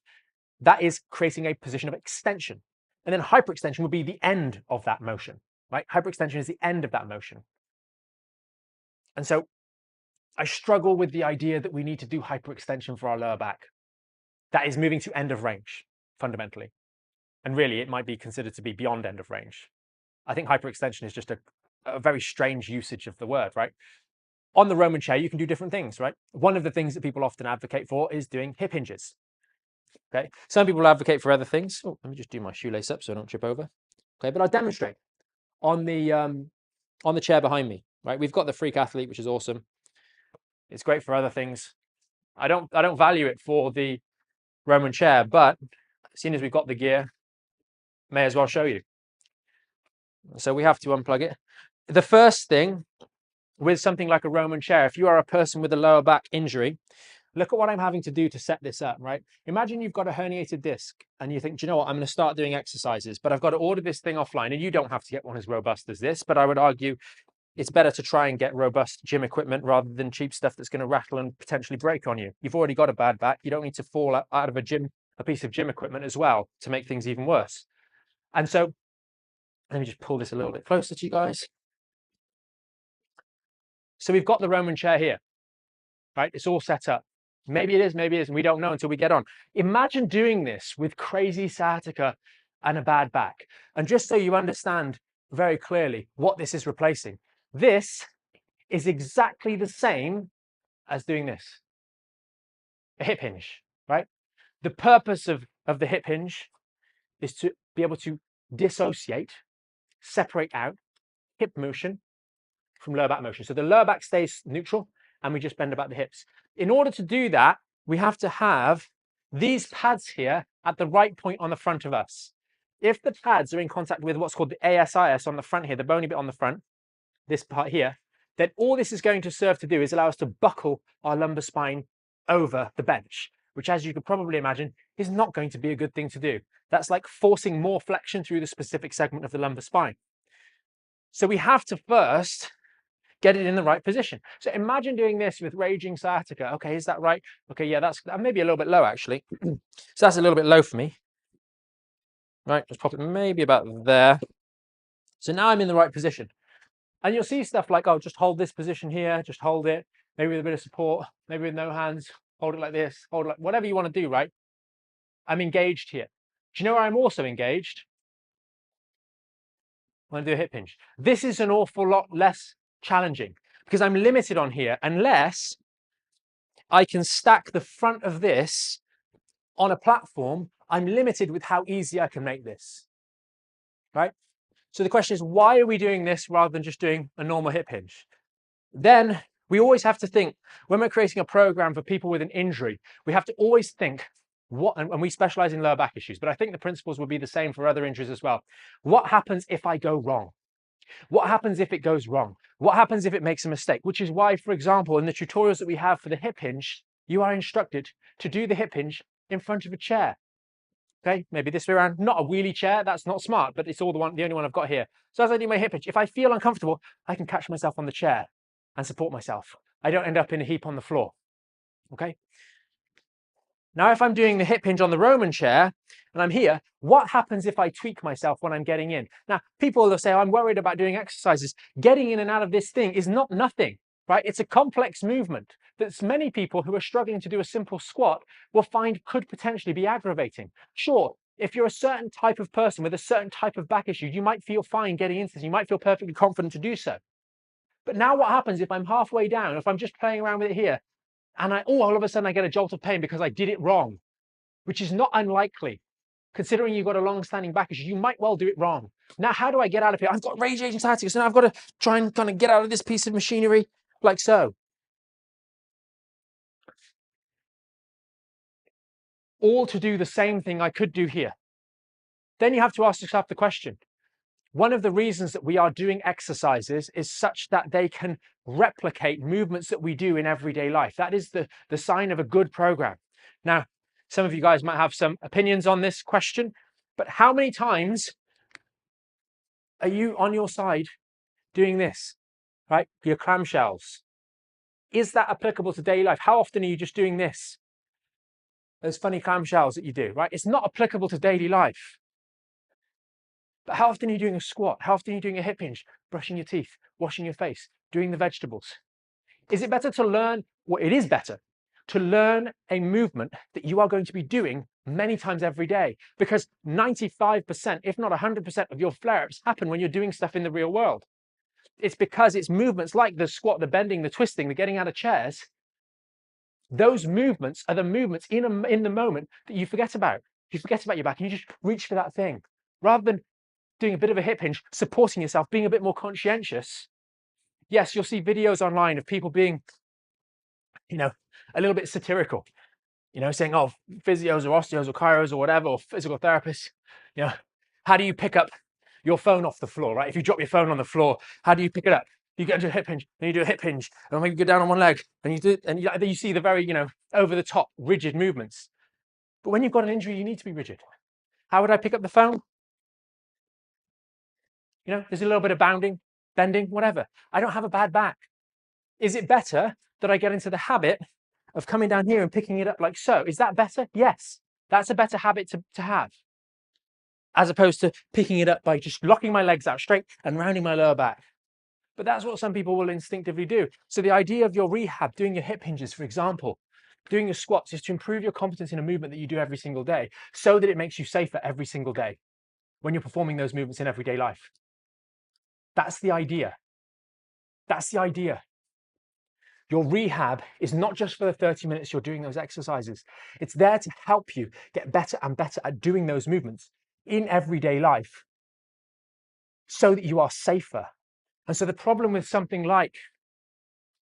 that is creating a position of extension. And then hyperextension would be the end of that motion, right? Hyperextension is the end of that motion. And so I struggle with the idea that we need to do hyperextension for our lower back. That is moving to end of range, fundamentally. And really, it might be considered to be beyond end of range. I think hyperextension is just a very strange usage of the word, right? On the Roman chair, you can do different things, right? One of the things that people often advocate for is doing hip hinges. Okay, some people advocate for other things. Oh, let me just do my shoelace up so I don't trip over. Okay, but I'll demonstrate on the chair behind me. Right, we've got the Freak Athlete, which is awesome. It's great for other things. I don't value it for the Roman chair, but seeing as we've got the gear, may as well show you. So we have to unplug it. The first thing with something like a Roman chair, if you are a person with a lower back injury, look at what I'm having to do to set this up, right? Imagine you've got a herniated disc and you think, do you know what, I'm going to start doing exercises, but I've got to order this thing offline. And you don't have to get one as robust as this, but I would argue it's better to try and get robust gym equipment rather than cheap stuff that's going to rattle and potentially break on you. You've already got a bad back. You don't need to fall out of a piece of gym equipment as well to make things even worse. And so let me just pull this a little bit closer to you guys. So we've got the Roman chair here, right? It's all set up. Maybe it is, maybe it isn't. We don't know until we get on. Imagine doing this with crazy sciatica and a bad back. And just so you understand very clearly what this is replacing, this is exactly the same as doing this, a hip hinge, right? The purpose of the hip hinge is to be able to dissociate, separate out hip motion from lower back motion. So the lower back stays neutral and we just bend about the hips. In order to do that, we have to have these pads here at the right point on the front of us. If the pads are in contact with what's called the ASIS on the front here, the bony bit on the front, this part here, then all this is going to serve to do is allow us to buckle our lumbar spine over the bench, which, as you could probably imagine, is not going to be a good thing to do. That's like forcing more flexion through the specific segment of the lumbar spine. So we have to first get it in the right position. So imagine doing this with raging sciatica. Okay, is that right? Okay, yeah, that's maybe a little bit low actually. So that's a little bit low for me. Right, just pop it maybe about there. So now I'm in the right position. And you'll see stuff like, oh, just hold this position here, just hold it, maybe with a bit of support, maybe with no hands, hold it like this, hold it like, whatever you want to do, right? I'm engaged here. Do you know where I'm also engaged? I'm going to do a hip hinge. This is an awful lot less challenging because I'm limited on here unless I can stack the front of this on a platform. I'm limited with how easy I can make this, right? So the question is, why are we doing this rather than just doing a normal hip hinge? Then we always have to think, when we're creating a program for people with an injury, we have to always think, and we specialize in lower back issues, but I think the principles would be the same for other injuries as well. What happens if I go wrong? What happens if it goes wrong? What happens if it makes a mistake? Which is why, for example, in the tutorials that we have for the hip hinge, you are instructed to do the hip hinge in front of a chair. Okay, maybe this way around, not a wheelie chair, that's not smart, but it's the only one I've got here. So as I do my hip hinge, if I feel uncomfortable, I can catch myself on the chair and support myself. I don't end up in a heap on the floor, okay? Now, if I'm doing the hip hinge on the Roman chair and I'm here, what happens if I tweak myself when I'm getting in? Now, people will say, oh, I'm worried about doing exercises. Getting in and out of this thing is not nothing, right? It's a complex movement that many people who are struggling to do a simple squat will find could potentially be aggravating. Sure, if you're a certain type of person with a certain type of back issue, you might feel fine getting into this. You might feel perfectly confident to do so. But now what happens if I'm halfway down, if I'm just playing around with it here, and all of a sudden I get a jolt of pain because I did it wrong, which is not unlikely. considering you've got a long-standing back issue, you might well do it wrong. Now, how do I get out of here? I've got radiating sciatica, so now I've got to try and kind of get out of this piece of machinery like so. All to do the same thing I could do here. Then you have to ask yourself the question, one of the reasons that we are doing exercises is such that they can replicate movements that we do in everyday life. That is the sign of a good program. Now, some of you guys might have some opinions on this question, but how many times are you on your side doing this, right? Your clamshells. Is that applicable to daily life? How often are you just doing this? Those funny clamshells that you do, right? It's not applicable to daily life. But how often are you doing a squat? How often are you doing a hip hinge? Brushing your teeth, washing your face, doing the vegetables? Is it better to learn, well, it is better to learn a movement that you are going to be doing many times every day, because 95%, if not 100% of your flare-ups happen when you're doing stuff in the real world. It's because it's movements like the squat, the bending, the twisting, the getting out of chairs. Those movements are the movements in the moment that you forget about. You forget about your back and you just reach for that thing. Rather than doing a bit of a hip hinge, supporting yourself, being a bit more conscientious. Yes, you'll see videos online of people being, a little bit satirical, saying, oh, physios or osteos or chiros or whatever, or physical therapists, how do you pick up your phone off the floor, right? If you drop your phone on the floor, how do you pick it up? You get into a hip hinge, and you do a hip hinge, and maybe you go down on one leg, and you do, and you see the very, over the top, rigid movements. But when you've got an injury, you need to be rigid. How would I pick up the phone? There's a little bit of bounding, bending, whatever. I don't have a bad back. Is it better that I get into the habit of coming down here and picking it up like so? Is that better? Yes, that's a better habit to have, as opposed to picking it up by just locking my legs out straight and rounding my lower back. But that's what some people will instinctively do. So the idea of your rehab, doing your hip hinges, for example, doing your squats, is to improve your competence in a movement that you do every single day, so that it makes you safer every single day when you're performing those movements in everyday life. That's the idea. That's the idea. Your rehab is not just for the 30 minutes you're doing those exercises. It's there to help you get better and better at doing those movements in everyday life, so that you are safer. And so the problem with something like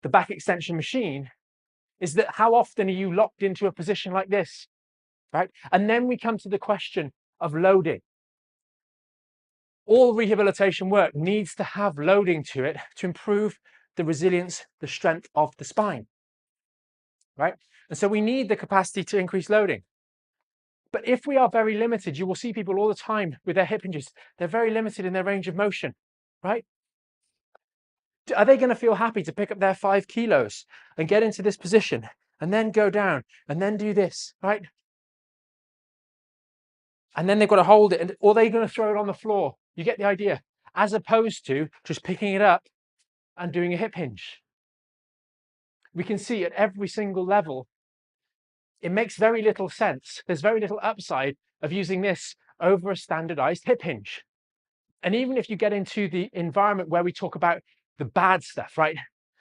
the back extension machine is that how often are you locked into a position like this, right? And then we come to the question of loading. All rehabilitation work needs to have loading to it to improve the resilience, the strength of the spine, right? And so we need the capacity to increase loading. But if we are very limited, you will see people all the time with their hip hinges, they're very limited in their range of motion, right? Are they going to feel happy to pick up their 5 kilos and get into this position and then go down and then do this, right? And then they've got to hold it, or they're going to throw it on the floor. You get the idea, as opposed to just picking it up and doing a hip hinge. We can see at every single level, it makes very little sense. There's very little upside of using this over a standardized hip hinge. And even if you get into the environment where we talk about the bad stuff, right?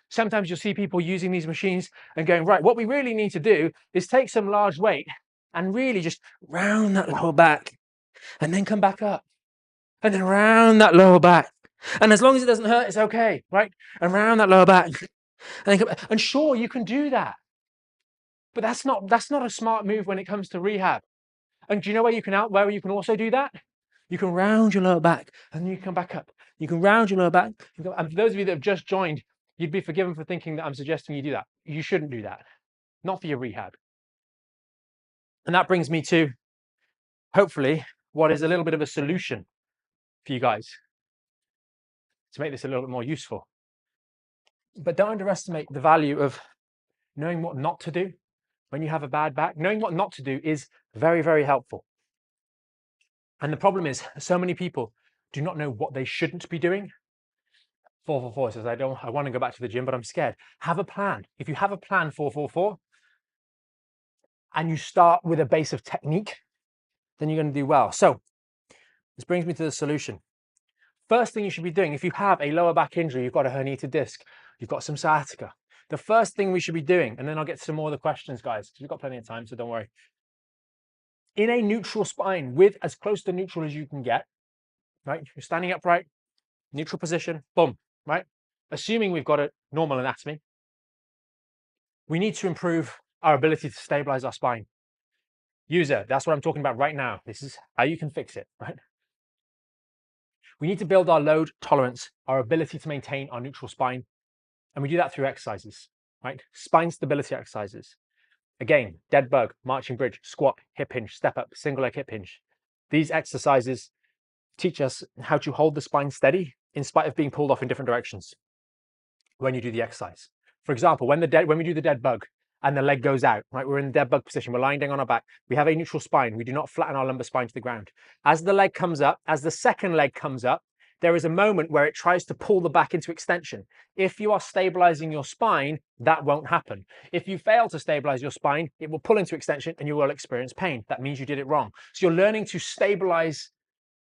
Sometimes you'll see people using these machines and going, right, what we really need to do is take some large weight and really just round that lower back and then come back up and then round that lower back. And as long as it doesn't hurt, it's okay, right? And round that lower back. And sure, you can do that. But that's not a smart move when it comes to rehab. And do you know where you can also do that? You can round your lower back and then you come back up. You can round your lower back. And for those of you that have just joined, you'd be forgiven for thinking that I'm suggesting you do that. You shouldn't do that. Not for your rehab. And that brings me to, hopefully, what is a little bit of a solution for you guys to make this a little bit more useful. But don't underestimate the value of knowing what not to do when you have a bad back. Knowing what not to do is very, very helpful. And the problem is, so many people do not know what they shouldn't be doing. 444 says, I want to go back to the gym, but I'm scared. Have a plan. If you have a plan, 444, and you start with a base of technique, then you're going to do well. So this brings me to the solution. First thing you should be doing, if you have a lower back injury, you've got a herniated disc, you've got some sciatica, the first thing we should be doing, and then I'll get to some more of the questions, guys, because we've got plenty of time, so don't worry. in a neutral spine with as close to neutral as you can get, right? You're standing upright, neutral position, boom, right? Assuming we've got a normal anatomy, we need to improve our ability to stabilize our spine. User, that's what I'm talking about right now. This is how you can fix it, right? We need to build our load tolerance, our ability to maintain our neutral spine. And we do that through exercises, right? Spine stability exercises. Again, dead bug, marching bridge, squat, hip hinge, step up, single leg hip hinge. These exercises teach us how to hold the spine steady in spite of being pulled off in different directions when you do the exercise. For example, when we do the dead bug and the leg goes out, right? We're in the dead bug position, we're lying down on our back, we have a neutral spine, we do not flatten our lumbar spine to the ground. As the leg comes up, as the second leg comes up, there is a moment where it tries to pull the back into extension. If you are stabilizing your spine, that won't happen. If you fail to stabilize your spine, it will pull into extension and you will experience pain. That means you did it wrong. So you're learning to stabilize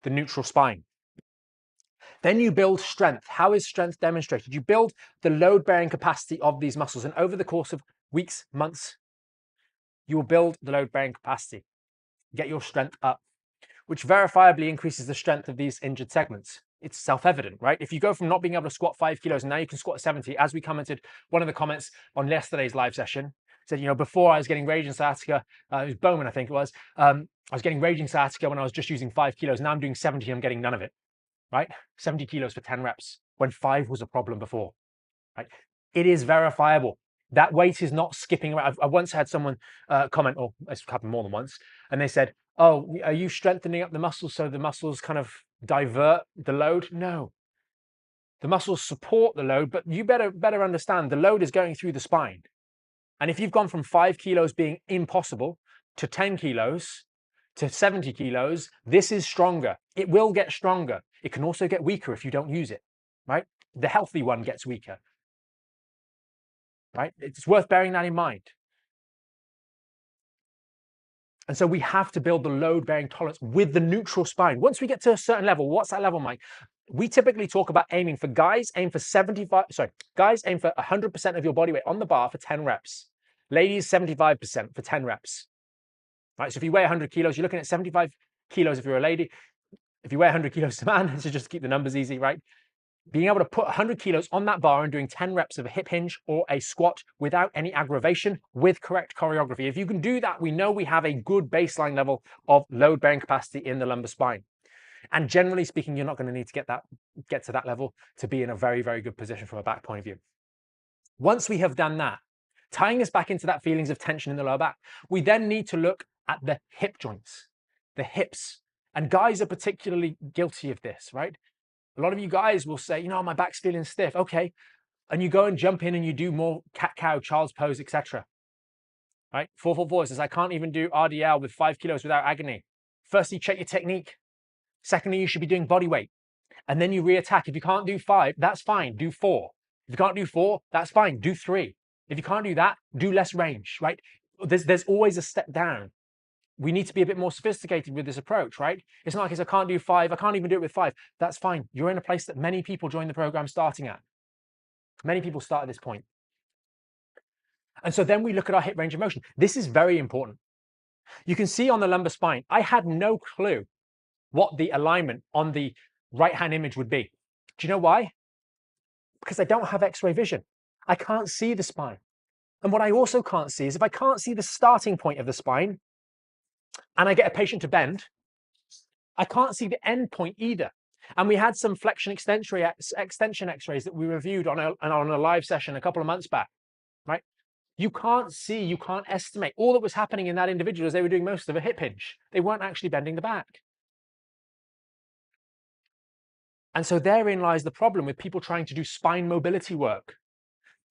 the neutral spine. Then you build strength. How is strength demonstrated? You build the load-bearing capacity of these muscles, and over the course of weeks, months, you will build the load-bearing capacity, get your strength up, which verifiably increases the strength of these injured segments. It's self-evident, right? If you go from not being able to squat 5 kilos and now you can squat 70, as we commented, one of the comments on yesterday's live session said, you know, before I was getting raging sciatica, it was Bowman, I think it was, I was getting raging sciatica when I was just using 5 kilos. Now I'm doing 70, I'm getting none of it, right? 70 kilos for 10 reps when 5 was a problem before, right? It is verifiable. That weight is not skipping around. I once had someone comment, or it's happened more than once, and they said, oh, are you strengthening up the muscles so the muscles kind of divert the load? No. The muscles support the load, but you better understand the load is going through the spine. And if you've gone from 5 kilos being impossible to 10 kilos to 70 kilos, this is stronger. It will get stronger. It can also get weaker if you don't use it, right? The healthy one gets weaker, right? It's worth bearing that in mind. And so we have to build the load-bearing tolerance with the neutral spine. Once we get to a certain level, what's that level, Mike? We typically talk about aiming for guys aim for 100% of your body weight on the bar for 10 reps. Ladies, 75% for 10 reps. Right? So if you weigh 100 kilos, you're looking at 75 kilos if you're a lady. If you weigh 100 kilos as a man, so just keep the numbers easy, right? Being able to put 100 kilos on that bar and doing 10 reps of a hip hinge or a squat without any aggravation with correct choreography. If you can do that, we know we have a good baseline level of load-bearing capacity in the lumbar spine. And generally speaking, you're not going to need to get to that level to be in a very, very good position from a back point of view. Once we have done that, tying us back into that feelings of tension in the lower back, we then need to look at the hip joints, the hips. And guys are particularly guilty of this, right? A lot of you guys will say, you know, my back's feeling stiff. Okay. And you go and jump in and you do more cat-cow, child's pose, etc. Right? 444 says, I can't even do RDL with 5 kilos without agony. Firstly, check your technique. Secondly, you should be doing body weight. And then you re-attack. If you can't do 5, that's fine. Do 4. If you can't do 4, that's fine. Do 3. If you can't do that, do less range, right? There's always a step down. We need to be a bit more sophisticated with this approach, right? It's not like I can't do 5, I can't even do it with 5. That's fine. You're in a place that many people join the program starting at. Many people start at this point. And so then we look at our hip range of motion. This is very important. You can see on the lumbar spine, I had no clue what the alignment on the right-hand image would be. Do you know why? Because I don't have X-ray vision. I can't see the spine. And what I also can't see is if I can't see the starting point of the spine, and I get a patient to bend, I can't see the end point either. And we had some flexion extension x-rays that we reviewed on a live session a couple of months back, right? You can't see, you can't estimate. All that was happening in that individual is they were doing most of a hip hinge. They weren't actually bending the back. And so therein lies the problem with people trying to do spine mobility work.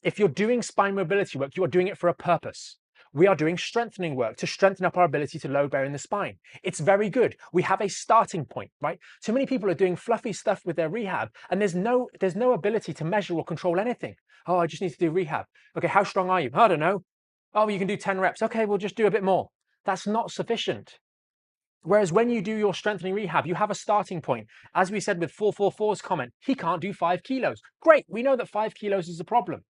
If you're doing spine mobility work, you are doing it for a purpose. We are doing strengthening work to strengthen up our ability to load bear in the spine. It's very good. We have a starting point, right? Too many people are doing fluffy stuff with their rehab and there's no ability to measure or control anything. Oh, I just need to do rehab. Okay, how strong are you? I don't know. Oh, you can do 10 reps. Okay, we'll just do a bit more. That's not sufficient. Whereas when you do your strengthening rehab, you have a starting point. As we said with 444's comment, he can't do 5 kilos. Great, we know that 5 kilos is a problem.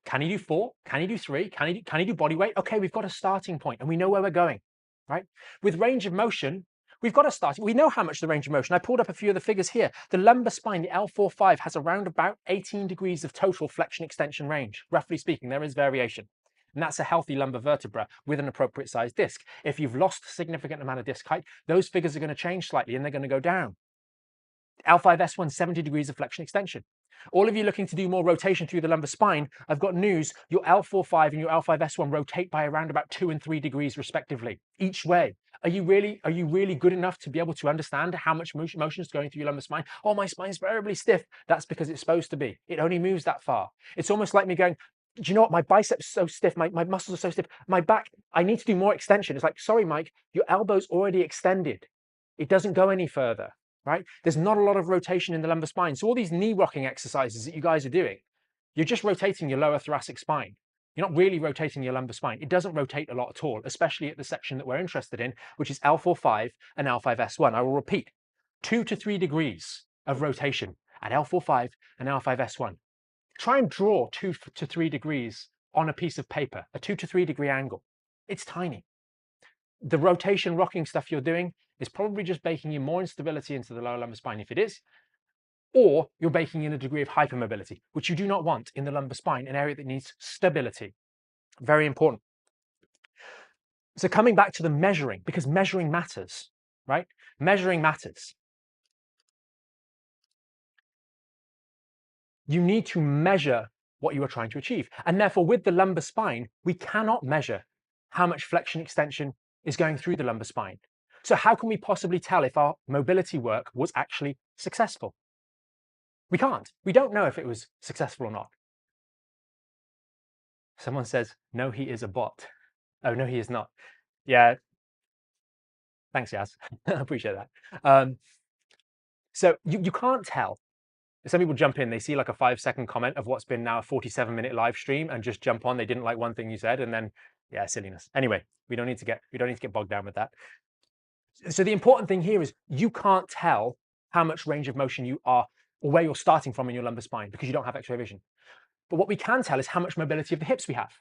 Can he do 4? Can he do 3? Can he do body weight? Okay, we've got a starting point and we know where we're going. right? With range of motion, we've got to start. We know how much the range of motion. I pulled up a few of the figures here. The lumbar spine, the L4-5, has around about 18 degrees of total flexion extension range. Roughly speaking, there is variation. And that's a healthy lumbar vertebra with an appropriate size disc. If you've lost a significant amount of disc height, those figures are going to change slightly and they're going to go down. L5-S1, 70 degrees of flexion extension. All of you looking to do more rotation through the lumbar spine, I've got news. Your L4-5 and your L5-S1 rotate by around about 2 and 3 degrees respectively, each way. Are you really good enough to be able to understand how much motion is going through your lumbar spine? Oh, my spine's variably stiff. That's because it's supposed to be. It only moves that far. It's almost like me going, do you know what? My biceps are so stiff. My muscles are so stiff. My back, I need to do more extension. It's like, sorry, Mike, your elbow's already extended. It doesn't go any further. Right? There's not a lot of rotation in the lumbar spine. So all these knee rocking exercises that you guys are doing, you're just rotating your lower thoracic spine. You're not really rotating your lumbar spine. It doesn't rotate a lot at all, especially at the section that we're interested in, which is L4-5 and L5-S1. I will repeat, 2 to 3 degrees of rotation at L4-5 and L5-S1. Try and draw 2 to 3 degrees on a piece of paper, a 2 to 3 degree angle. It's tiny. The rotation rocking stuff you're doing is probably just baking in more instability into the lower lumbar spine if it is, or you're baking in a degree of hypermobility, which you do not want in the lumbar spine, an area that needs stability. Very important. So coming back to the measuring, because measuring matters, right? Measuring matters. You need to measure what you are trying to achieve. And therefore, with the lumbar spine, we cannot measure how much flexion extension is going through the lumbar spine. So how can we possibly tell if our mobility work was actually successful? We can't. We don't know if it was successful or not. Someone says, no, he is a bot. Oh, no, he is not. Yeah. Thanks, Yaz. I appreciate that. So you can't tell. Some people jump in, they see like a 5-second comment of what's been now a 47-minute live stream and just jump on. They didn't like one thing you said, and then, yeah, silliness. Anyway, we don't need to get bogged down with that. So the important thing here is you can't tell how much range of motion you are or where you're starting from in your lumbar spine because you don't have X-ray vision. But what we can tell is how much mobility of the hips we have.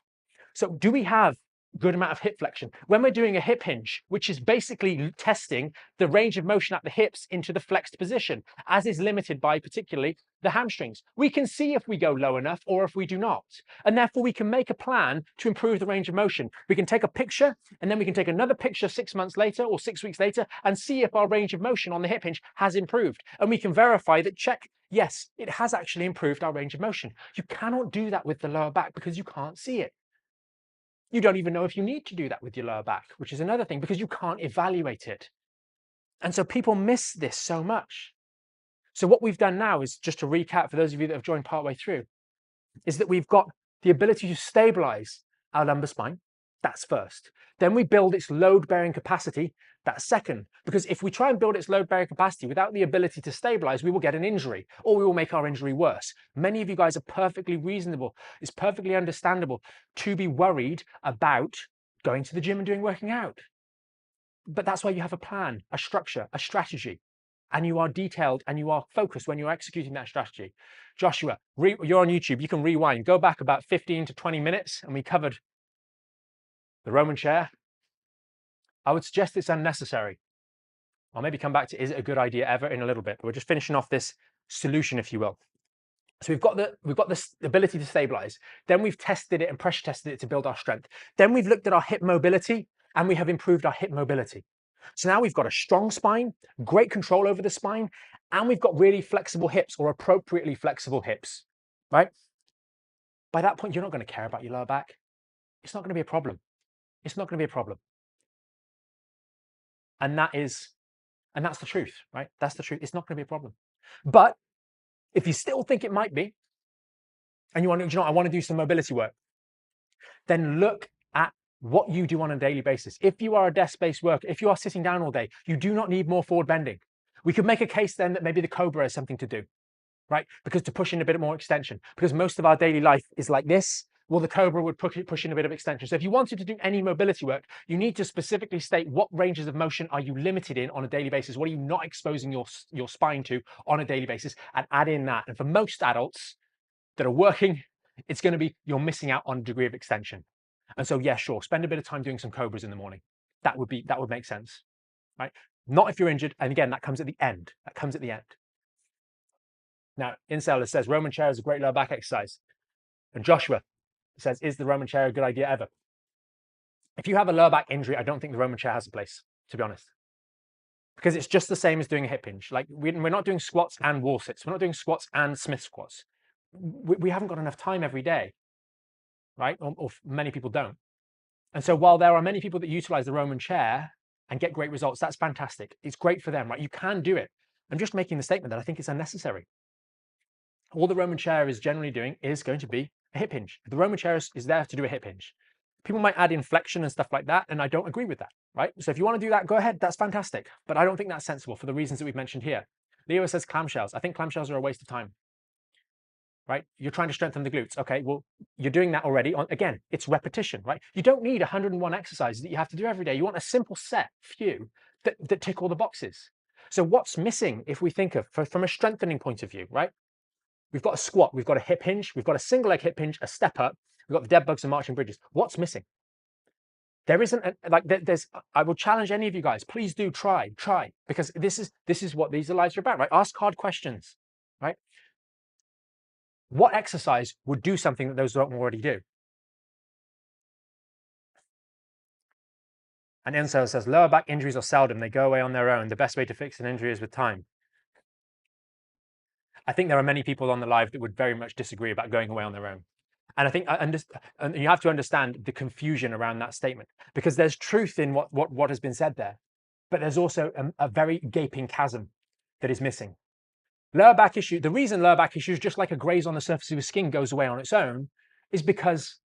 So do we have good amount of hip flexion? When we're doing a hip hinge, which is basically testing the range of motion at the hips into the flexed position, as is limited by particularly the hamstrings, we can see if we go low enough or if we do not. And therefore we can make a plan to improve the range of motion. We can take a picture and then we can take another picture 6 months later or 6 weeks later and see if our range of motion on the hip hinge has improved. And we can verify that, check, yes, it has actually improved our range of motion. You cannot do that with the lower back because you can't see it. You don't even know if you need to do that with your lower back, which is another thing because you can't evaluate it. And so people miss this so much. So what we've done now is, just to recap for those of you that have joined partway through, is that we've got the ability to stabilize our lumbar spine. That's first. Then we build its load-bearing capacity. That's second. Because if we try and build its load-bearing capacity without the ability to stabilize, we will get an injury or we will make our injury worse. Many of you guys are perfectly reasonable. It's perfectly understandable to be worried about going to the gym and doing working out. But that's why you have a plan, a structure, a strategy. And you are detailed and you are focused when you're executing that strategy. Joshua, you're on YouTube. You can rewind. Go back about 15 to 20 minutes and we covered the Roman chair. I would suggest it's unnecessary. I'll maybe come back to, is it a good idea ever, in a little bit. But we're just finishing off this solution, if you will. So we've got this ability to stabilize. Then we've tested it and pressure tested it to build our strength. Then we've looked at our hip mobility and we have improved our hip mobility. So now we've got a strong spine, great control over the spine, and we've got really flexible hips or appropriately flexible hips, right? By that point, you're not going to care about your lower back. It's not going to be a problem. It's not going to be a problem. And that's the truth, right? That's the truth. It's not going to be a problem. But if you still think it might be, and you want to, you know, I want to do some mobility work, then look at what you do on a daily basis. If you are a desk-based worker, if you are sitting down all day, you do not need more forward bending. We could make a case then that maybe the Cobra has something to do, right? Because to push in a bit more extension, because most of our daily life is like this. Well, the Cobra would push in a bit of extension. So if you wanted to do any mobility work, you need to specifically state what ranges of motion are you limited in on a daily basis? What are you not exposing your spine to on a daily basis? And add in that. And for most adults that are working, it's going to be you're missing out on a degree of extension. And so, yeah, sure, spend a bit of time doing some Cobras in the morning. that would make sense, right? Not if you're injured. And again, that comes at the end. That comes at the end. Now, Incel says Roman chair is a great lower back exercise. And Joshua says, is the Roman chair a good idea ever? If you have a lower back injury, I don't think the Roman chair has a place, to be honest. Because it's just the same as doing a hip hinge. Like we're not doing squats and wall sits. We're not doing squats and Smith squats. We haven't got enough time every day, right? Or many people don't. And so while there are many people that utilize the Roman chair and get great results, that's fantastic. It's great for them, right? You can do it. I'm just making the statement that I think it's unnecessary. All the Roman chair is generally doing is going to be a hip hinge. The Roman chair is there to do a hip hinge. People might add in flexion and stuff like that, and I don't agree with that, right? So if you want to do that, go ahead, that's fantastic. But I don't think that's sensible for the reasons that we've mentioned here. Leo says clamshells. I think clamshells are a waste of time, right? You're trying to strengthen the glutes. Okay, well, you're doing that already. Again, it's repetition, right? You don't need 101 exercises that you have to do every day. You want a simple set, few, that tick all the boxes. So what's missing if we think of, from a strengthening point of view, right? We've got a squat, we've got a hip hinge, we've got a single leg hip hinge, a step up, we've got the dead bugs and marching bridges. What's missing? There isn't I will challenge any of you guys, please do try, because this is what these lives are about, right? Ask hard questions, right? What exercise would do something that those don't already do? And Enzo says, lower back injuries are seldom, they go away on their own. The best way to fix an injury is with time. I think there are many people on the live that would very much disagree about going away on their own. And I think and you have to understand the confusion around that statement, because there's truth in what has been said there, but there's also a very gaping chasm that is missing. Lower back issue, the reason lower back issues, just like a graze on the surface of your skin goes away on its own, is because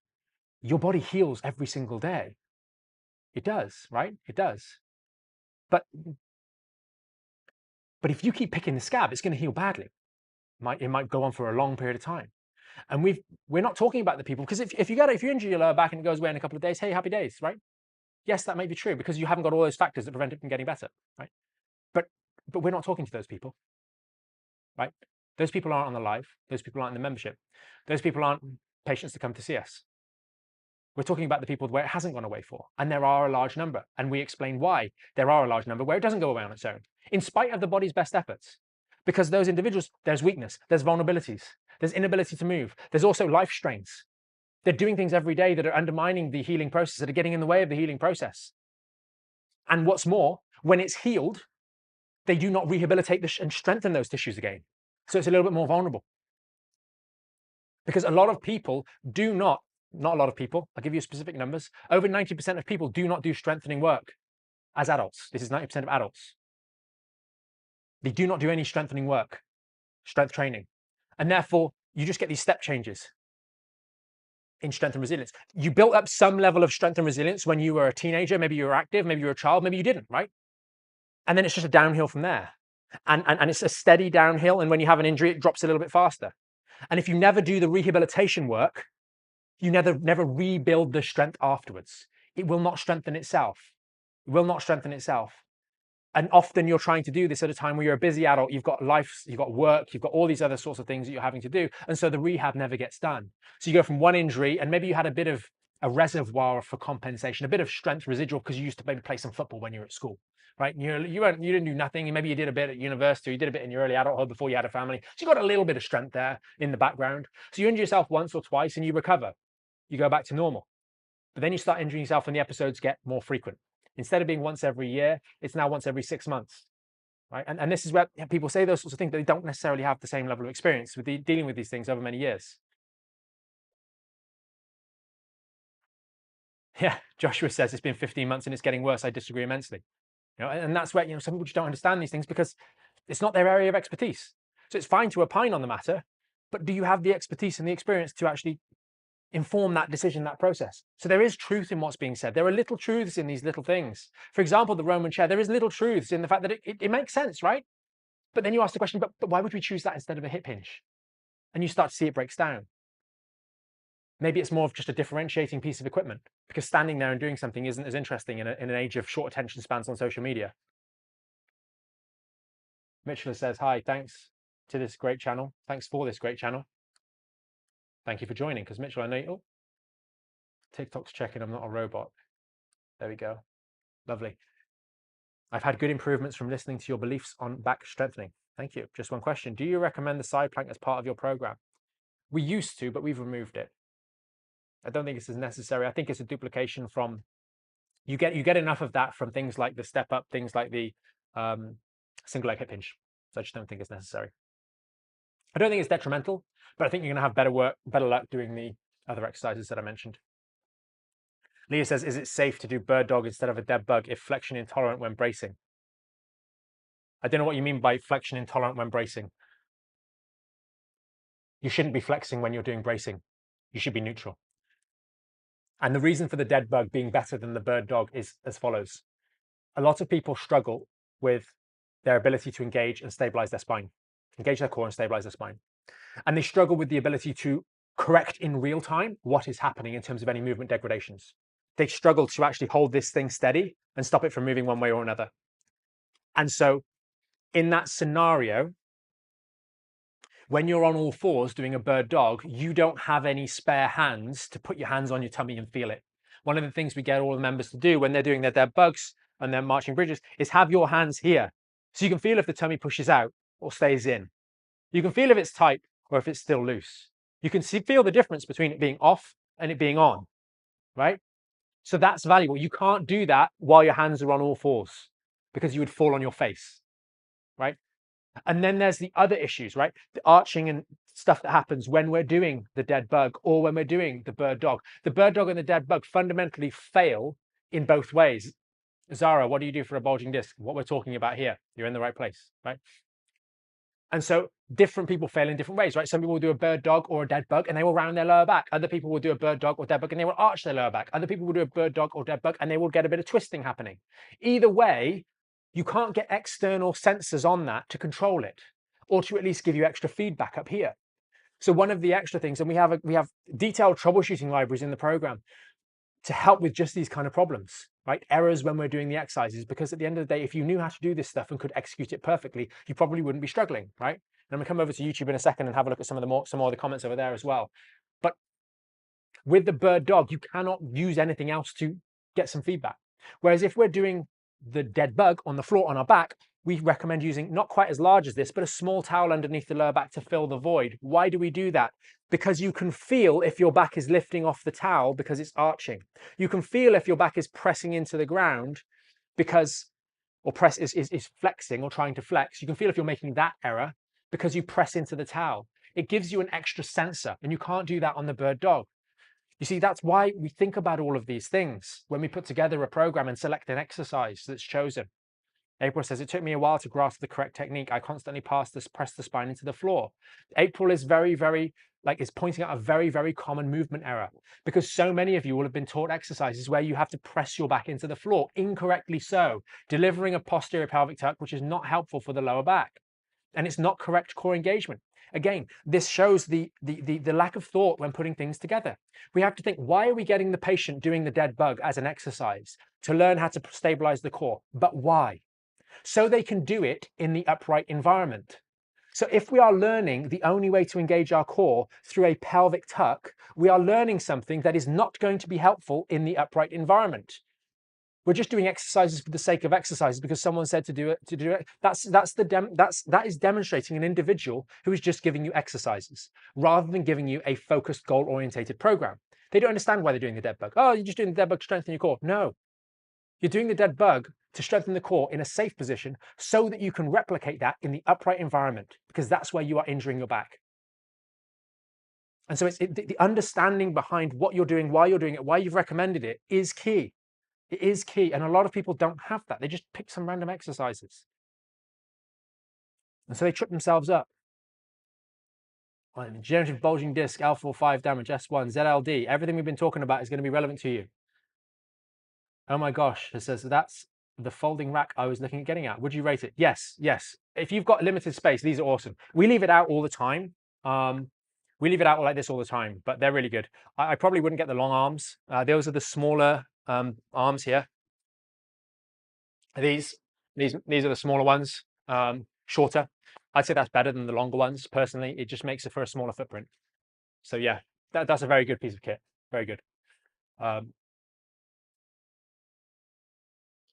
your body heals every single day. It does, right? It does. But if you keep picking the scab, it's going to heal badly. It might go on for a long period of time. And we're not talking about the people, because if you injure your lower back and it goes away in a couple of days, hey, happy days, right? Yes, that may be true because you haven't got all those factors that prevent it from getting better, right? But we're not talking to those people, right? Those people aren't on the live. Those people aren't in the membership. Those people aren't patients that come to see us. We're talking about the people where it hasn't gone away for, and there are a large number. And we explain why there are a large number where it doesn't go away on its own, in spite of the body's best efforts. Because those individuals, there's weakness, there's vulnerabilities, there's inability to move, there's also life strains. They're doing things every day that are undermining the healing process, that are getting in the way of the healing process. And what's more, when it's healed, they do not rehabilitate and strengthen those tissues again. So it's a little bit more vulnerable. Because a lot of people do not a lot of people, I'll give you specific numbers, over 90% of people do not do strengthening work as adults. This is 90% of adults. They do not do any strengthening work, strength training. And therefore, you just get these step changes in strength and resilience. You built up some level of strength and resilience when you were a teenager, maybe you were active, maybe you were a child, maybe you didn't, right? And then it's just a downhill from there. And it's a steady downhill. And when you have an injury, it drops a little bit faster. And if you never do the rehabilitation work, you never rebuild the strength afterwards. It will not strengthen itself. It will not strengthen itself. And often you're trying to do this at a time where you're a busy adult, you've got life, you've got work, you've got all these other sorts of things that you're having to do. And so the rehab never gets done. So you go from one injury and maybe you had a bit of a reservoir for compensation, a bit of strength residual because you used to maybe play some football when you were at school, right? You didn't do nothing. Maybe you did a bit at university, you did a bit in your early adulthood before you had a family. So you got a little bit of strength there in the background. So you injure yourself once or twice and you recover. You go back to normal. But then you start injuring yourself and the episodes get more frequent. Instead of being once every year, it's now once every 6 months, right? And this is where people say those sorts of things, but they don't necessarily have the same level of experience with dealing with these things over many years. Yeah, Joshua says it's been 15 months and it's getting worse. I disagree immensely. And that's where some people just don't understand these things because it's not their area of expertise. So it's fine to opine on the matter, but do you have the expertise and the experience to actually inform that decision, that process? So there is truth in what's being said. There are little truths in these little things. For example, the Roman chair, there is little truths in the fact that it makes sense, right? But then you ask the question, but why would we choose that instead of a hip hinge? And you start to see it breaks down. Maybe it's more of just a differentiating piece of equipment because standing there and doing something isn't as interesting in an age of short attention spans on social media. Mitchell says, hi, thanks to this great channel. Thanks for this great channel. Thank you for joining, because Mitchell, I know TikTok's checking I'm not a robot. There we go. Lovely. I've had good improvements from listening to your beliefs on back strengthening. Thank you. Just one question. Do you recommend the side plank as part of your program? We used to, but we've removed it. I don't think it's as necessary. I think it's a duplication from, you get enough of that from things like the step up, things like the single leg hip hinge. So I just don't think it's necessary. I don't think it's detrimental, but I think you're going to have better luck doing the other exercises that I mentioned. Leah says, is it safe to do bird dog instead of a dead bug if flexion intolerant when bracing? I don't know what you mean by flexion intolerant when bracing. You shouldn't be flexing when you're doing bracing. You should be neutral. And the reason for the dead bug being better than the bird dog is as follows. A lot of people struggle with their ability to engage and stabilize their spine, engage their core and stabilize their spine. And they struggle with the ability to correct in real time what is happening in terms of any movement degradations. They struggle to actually hold this thing steady and stop it from moving one way or another. And so in that scenario, when you're on all fours doing a bird dog, you don't have any spare hands to put your hands on your tummy and feel it. One of the things we get all the members to do when they're doing their dead bugs and they're marching bridges is have your hands here. So you can feel if the tummy pushes out or stays in. You can feel if it's tight or if it's still loose. You can feel the difference between it being off and it being on, right? So that's valuable. You can't do that while your hands are on all fours because you would fall on your face, right? And then there's the other issues, right? The arching and stuff that happens when we're doing the dead bug or when we're doing the bird dog. The bird dog and the dead bug fundamentally fail in both ways. Zara, what do you do for a bulging disc? What we're talking about here, you're in the right place, right? And so different people fail in different ways, right? Some people will do a bird dog or a dead bug and they will round their lower back. Other people will do a bird dog or dead bug and they will arch their lower back. Other people will do a bird dog or dead bug and they will get a bit of twisting happening. Either way, you can't get external sensors on that to control it or to at least give you extra feedback up here. So one of the extra things, and we have detailed troubleshooting libraries in the program to help with just these kind of problems, right? Errors when we're doing the exercises, because at the end of the day, if you knew how to do this stuff and could execute it perfectly, you probably wouldn't be struggling, right? And I'm gonna come over to YouTube in a second and have a look at some more of the comments over there as well. But with the bird dog, you cannot use anything else to get some feedback. Whereas if we're doing the dead bug on the floor on our back, we recommend using not quite as large as this, but a small towel underneath the lower back to fill the void. Why do we do that? Because you can feel if your back is lifting off the towel because it's arching. You can feel if your back is pressing into the ground because, or press is flexing or trying to flex. You can feel if you're making that error because you press into the towel. It gives you an extra sensor, and you can't do that on the bird dog. You see, that's why we think about all of these things when we put together a program and select an exercise that's chosen. April says, it took me a while to grasp the correct technique. I constantly press the spine into the floor. April is is pointing out a very, very common movement error because so many of you will have been taught exercises where you have to press your back into the floor, incorrectly so, delivering a posterior pelvic tuck, which is not helpful for the lower back. And it's not correct core engagement. Again, this shows the lack of thought when putting things together. We have to think, why are we getting the patient doing the dead bug as an exercise? To learn how to stabilize the core. But why? So they can do it in the upright environment. So if we are learning the only way to engage our core through a pelvic tuck, we are learning something that is not going to be helpful in the upright environment. We're just doing exercises for the sake of exercises because someone said to do it. That is demonstrating an individual who is just giving you exercises rather than giving you a focused, goal-orientated program. They don't understand why they're doing the dead bug. Oh, you're just doing the dead bug to strengthen your core. No, you're doing the dead bug to strengthen the core in a safe position so that you can replicate that in the upright environment, because that's where you are injuring your back. And so the understanding behind what you're doing, why you're doing it, why you've recommended it is key. It is key. And a lot of people don't have that. They just pick some random exercises. And so they trip themselves up. Degenerative bulging disc, L4-5 damage, S1, ZLD. Everything we've been talking about is going to be relevant to you. Oh my gosh, it says that's the folding rack I was looking at getting at. Would you rate it? Yes, yes. If you've got limited space, these are awesome. We leave it out all the time. We leave it out like this all the time, but they're really good. I probably wouldn't get the long arms. Those are the smaller arms here. These are the smaller ones, shorter. I'd say that's better than the longer ones. Personally, it just makes it for a smaller footprint. So yeah, that's a very good piece of kit. Very good.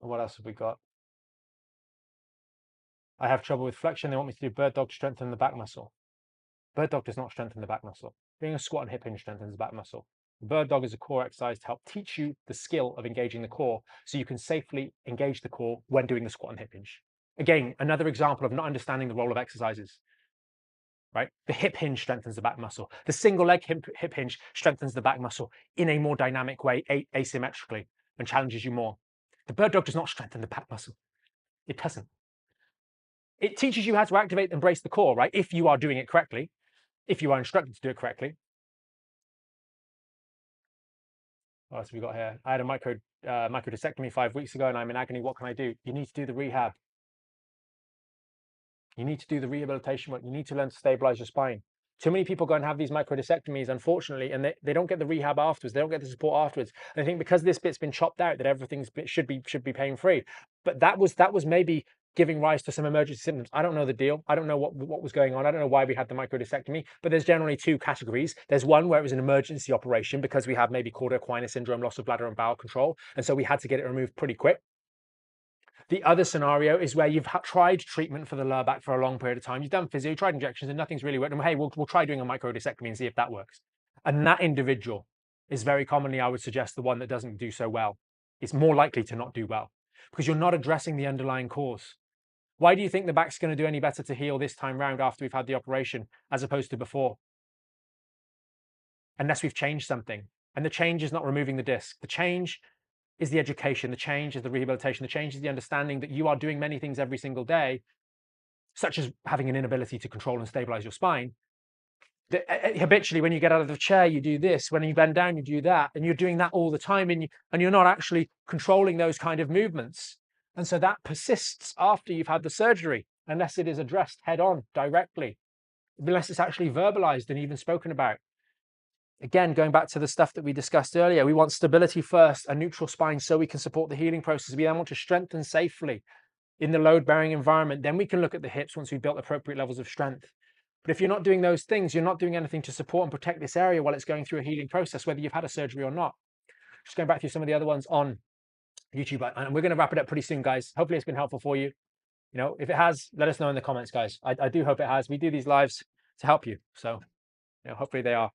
What else have we got? I have trouble with flexion. They want me to do bird dog to strengthen the back muscle. Bird dog does not strengthen the back muscle. Doing a squat and hip hinge strengthens the back muscle. Bird dog is a core exercise to help teach you the skill of engaging the core so you can safely engage the core when doing the squat and hip hinge. Again, another example of not understanding the role of exercises, right? The hip hinge strengthens the back muscle. The single leg hip hinge strengthens the back muscle in a more dynamic way, asymmetrically, and challenges you more. The bird dog does not strengthen the back muscle. It doesn't. It teaches you how to activate and brace the core, right? If you are doing it correctly, if you are instructed to do it correctly. What else have we got here? I had a micro discectomy 5 weeks ago and I'm in agony. What can I do? You need to do the rehab. You need to do the rehabilitation work. You need to learn to stabilize your spine. Too many people go and have these micro discectomies, unfortunately, and they don't get the rehab afterwards. They don't get the support afterwards. And I think because this bit's been chopped out, that everything should be pain free. But that was maybe giving rise to some emergency symptoms. I don't know the deal. I don't know what was going on. I don't know why we had the micro discectomy. But there's generally two categories. There's one where it was an emergency operation because we have maybe cauda-equina syndrome, loss of bladder and bowel control, and so we had to get it removed pretty quick. The other scenario is where you've tried treatment for the lower back for a long period of time. You've done physio, you tried injections, and nothing's really worked. And hey, we'll try doing a micro discectomy and see if that works. And that individual is very commonly, I would suggest, the one that doesn't do so well. It's more likely to not do well because you're not addressing the underlying cause. Why do you think the back's going to do any better to heal this time round after we've had the operation as opposed to before? Unless we've changed something. And the change is not removing the disc. The change is the education, the change is the rehabilitation, the change is the understanding that you are doing many things every single day, such as having an inability to control and stabilize your spine. Habitually, when you get out of the chair, you do this. When you bend down, you do that. And you're doing that all the time, and you're not actually controlling those kind of movements. And so that persists after you've had the surgery, unless it is addressed head on, directly, unless it's actually verbalized and even spoken about. Again, going back to the stuff that we discussed earlier, we want stability first, a neutral spine so we can support the healing process. We then want to strengthen safely in the load-bearing environment. Then we can look at the hips once we've built appropriate levels of strength. But if you're not doing those things, you're not doing anything to support and protect this area while it's going through a healing process, whether you've had a surgery or not. Just going back through some of the other ones on YouTube, and we're going to wrap it up pretty soon, guys. Hopefully it's been helpful for you. You know, if it has, let us know in the comments, guys. I do hope it has. We do these lives to help you. So, you know, hopefully they are.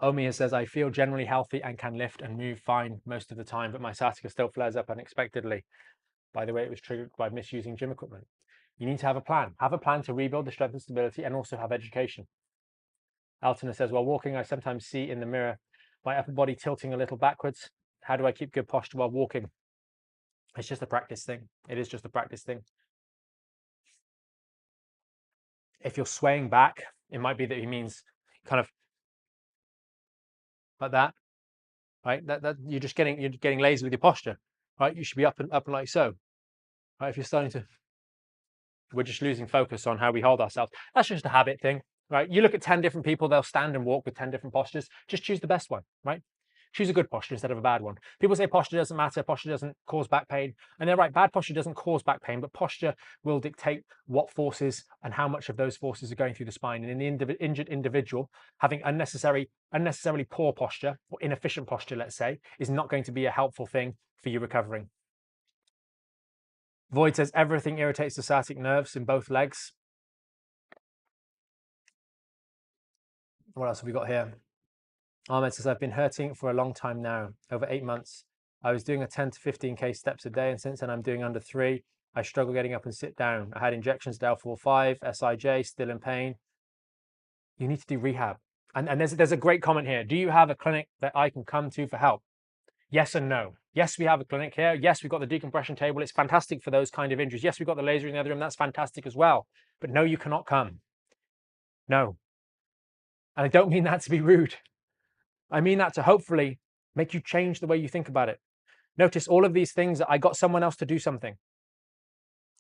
Omiya says, I feel generally healthy and can lift and move fine most of the time, but my sciatica still flares up unexpectedly. By the way, it was triggered by misusing gym equipment. You need to have a plan. Have a plan to rebuild the strength and stability and also have education. Altona says, while walking, I sometimes see in the mirror my upper body tilting a little backwards. How do I keep good posture while walking? It's just a practice thing. It is just a practice thing. If you're swaying back, it might be that he means kind of like that, right? That you're getting lazy with your posture, right? You should be up and like so, right? If you're starting to, we're just losing focus on how we hold ourselves. That's just a habit thing, right? You look at 10 different people, they'll stand and walk with 10 different postures. Just choose the best one, right? Choose a good posture instead of a bad one. People say posture doesn't matter, posture doesn't cause back pain. And they're right, bad posture doesn't cause back pain, but posture will dictate what forces and how much of those forces are going through the spine. And in the injured individual, having unnecessarily poor posture or inefficient posture, let's say, is not going to be a helpful thing for you recovering. Void says, everything irritates the sciatic nerves in both legs. What else have we got here? Ahmed says, I've been hurting for a long time now, over 8 months. I was doing a 10 to 15K steps a day, and since then I'm doing under 3. I struggle getting up and sit down. I had injections, Del-4-5, SIJ, still in pain. You need to do rehab. And there's a great comment here. Do you have a clinic that I can come to for help? Yes and no. Yes, we have a clinic here. Yes, we've got the decompression table. It's fantastic for those kind of injuries. Yes, we've got the laser in the other room. That's fantastic as well. But no, you cannot come. No. And I don't mean that to be rude. I mean that to hopefully make you change the way you think about it. Notice all of these things that I got someone else to do something.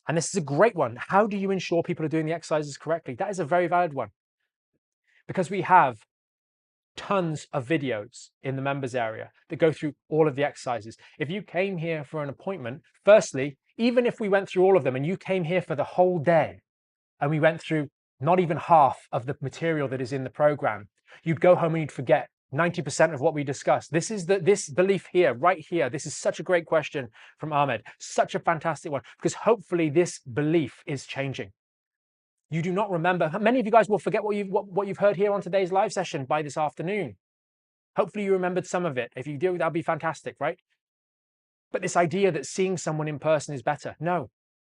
And this is a great one. How do you ensure people are doing the exercises correctly? That is a very valid one. Because we have tons of videos in the members area that go through all of the exercises. If you came here for an appointment, firstly, even if we went through all of them and you came here for the whole day and we went through not even half of the material that is in the program, you'd go home and you'd forget 90% of what we discuss. This is this belief here, right here. This is such a great question from Ahmed. Such a fantastic one, because hopefully this belief is changing. You do not remember. Many of you guys will forget what you've heard here on today's live session by this afternoon. Hopefully you remembered some of it. If you do, that'd be fantastic, right? But this idea that seeing someone in person is better. No,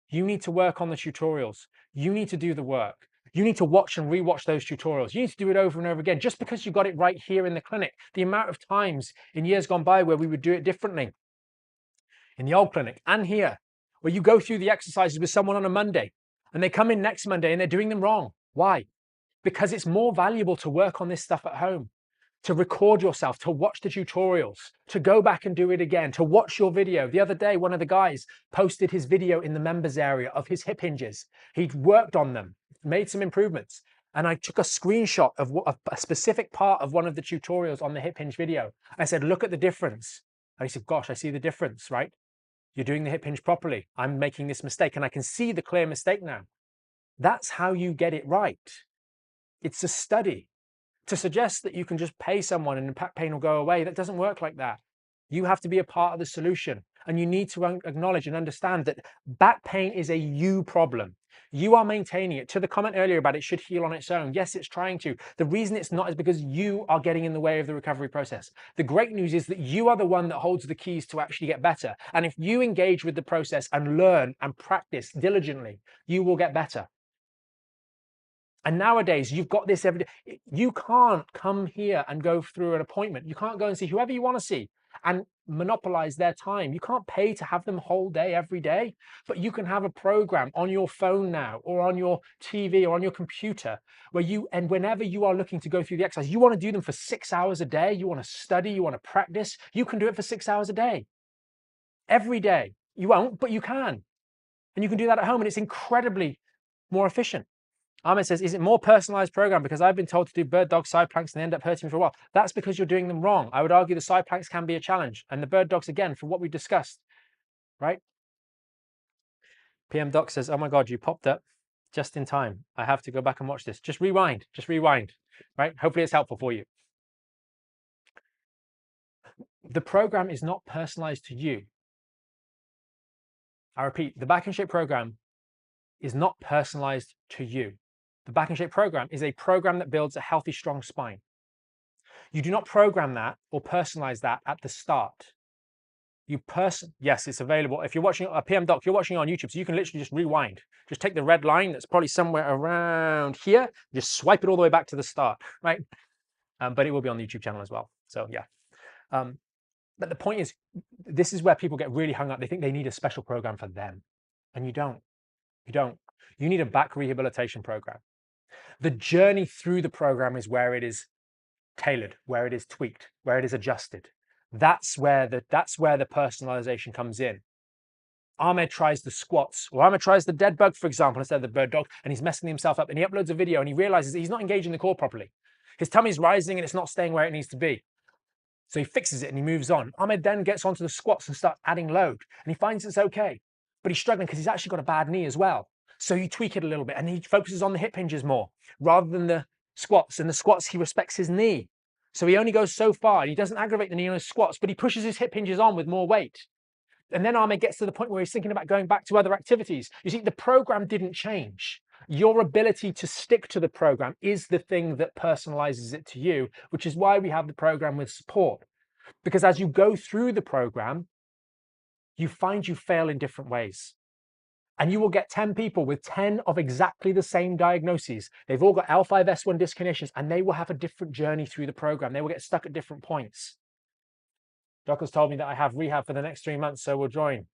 you need to work on the tutorials. You need to do the work. You need to watch and rewatch those tutorials. You need to do it over and over again. Just because you got it right here in the clinic, the amount of times in years gone by where we would do it differently in the old clinic and here, where you go through the exercises with someone on a Monday and they come in next Monday and they're doing them wrong. Why? Because it's more valuable to work on this stuff at home, to record yourself, to watch the tutorials, to go back and do it again, to watch your video. The other day, one of the guys posted his video in the members area of his hip hinges. He'd worked on them, made some improvements. And I took a screenshot of a specific part of one of the tutorials on the hip hinge video. I said, look at the difference. And he said, gosh, I see the difference, right? You're doing the hip hinge properly. I'm making this mistake and I can see the clear mistake now. That's how you get it right. It's a study. To suggest that you can just pay someone and the back pain will go away, that doesn't work like that. You have to be a part of the solution, and you need to acknowledge and understand that back pain is a you problem. You are maintaining it. To the comment earlier about it should heal on its own. Yes, it's trying to. The reason it's not is because you are getting in the way of the recovery process. The great news is that you are the one that holds the keys to actually get better. And if you engage with the process and learn and practice diligently, you will get better. And nowadays, you've got this every day. You can't come here and go through an appointment. You can't go and see whoever you want to see and monopolize their time. You can't pay to have them whole day every day, but you can have a program on your phone now or on your TV or on your computer where and whenever you are looking to go through the exercise, you want to do them for 6 hours a day. You want to study, you want to practice. You can do it for 6 hours a day. Every day. You won't, but you can. And you can do that at home, and it's incredibly more efficient. Ahmed says, is it more personalized program? Because I've been told to do bird dog side planks and they end up hurting me for a while. That's because you're doing them wrong. I would argue the side planks can be a challenge. And the bird dogs, again, for what we discussed, right? PM Doc says, oh my God, you popped up just in time. I have to go back and watch this. Just rewind, right? Hopefully it's helpful for you. The program is not personalized to you. I repeat, the Back in Shape program is not personalized to you. The Back in Shape program is a program that builds a healthy, strong spine. You do not program that or personalize that at the start. Yes, it's available. If you're watching a PM Doc, you're watching on YouTube, so you can literally just rewind. Just take the red line that's probably somewhere around here, just swipe it all the way back to the start, right? But it will be on the YouTube channel as well. So yeah. But the point is, this is where people get really hung up. They think they need a special program for them, and you don't. You don't. You need a back rehabilitation program. The journey through the program is where it is tailored, where it is tweaked, where it is adjusted. That's where the personalization comes in. Ahmed tries the squats, or Ahmed tries the dead bug, for example, instead of the bird dog, and he's messing himself up, and he uploads a video and he realizes that he's not engaging the core properly. His tummy's rising and it's not staying where it needs to be. So he fixes it and he moves on. Ahmed then gets onto the squats and starts adding load, and he finds it's okay, but he's struggling because he's actually got a bad knee as well. So you tweak it a little bit and he focuses on the hip hinges more rather than the squats. And the squats, he respects his knee. So he only goes so far and he doesn't aggravate the knee on his squats, but he pushes his hip hinges on with more weight. And then Ahmed gets to the point where he's thinking about going back to other activities. You see, the program didn't change. Your ability to stick to the program is the thing that personalizes it to you, which is why we have the program with support. Because as you go through the program, you find you fail in different ways. And you will get 10 people with 10 of exactly the same diagnoses. They've all got L5-S1 disc herniations, and they will have a different journey through the program. They will get stuck at different points. Doc has told me that I have rehab for the next 3 months, so we'll join.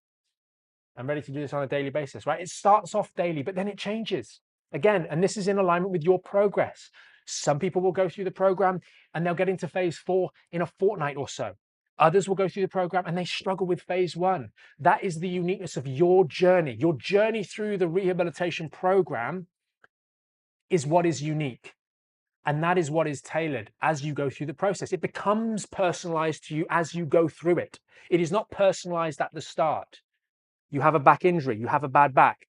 I'm ready to do this on a daily basis, right? It starts off daily, but then it changes. Again, and this is in alignment with your progress. Some people will go through the program and they'll get into phase 4 in a fortnight or so. Others will go through the program and they struggle with phase 1. That is the uniqueness of your journey. Your journey through the rehabilitation program is what is unique. And that is what is tailored as you go through the process. It becomes personalized to you as you go through it. It is not personalized at the start. You have a back injury, you have a bad back.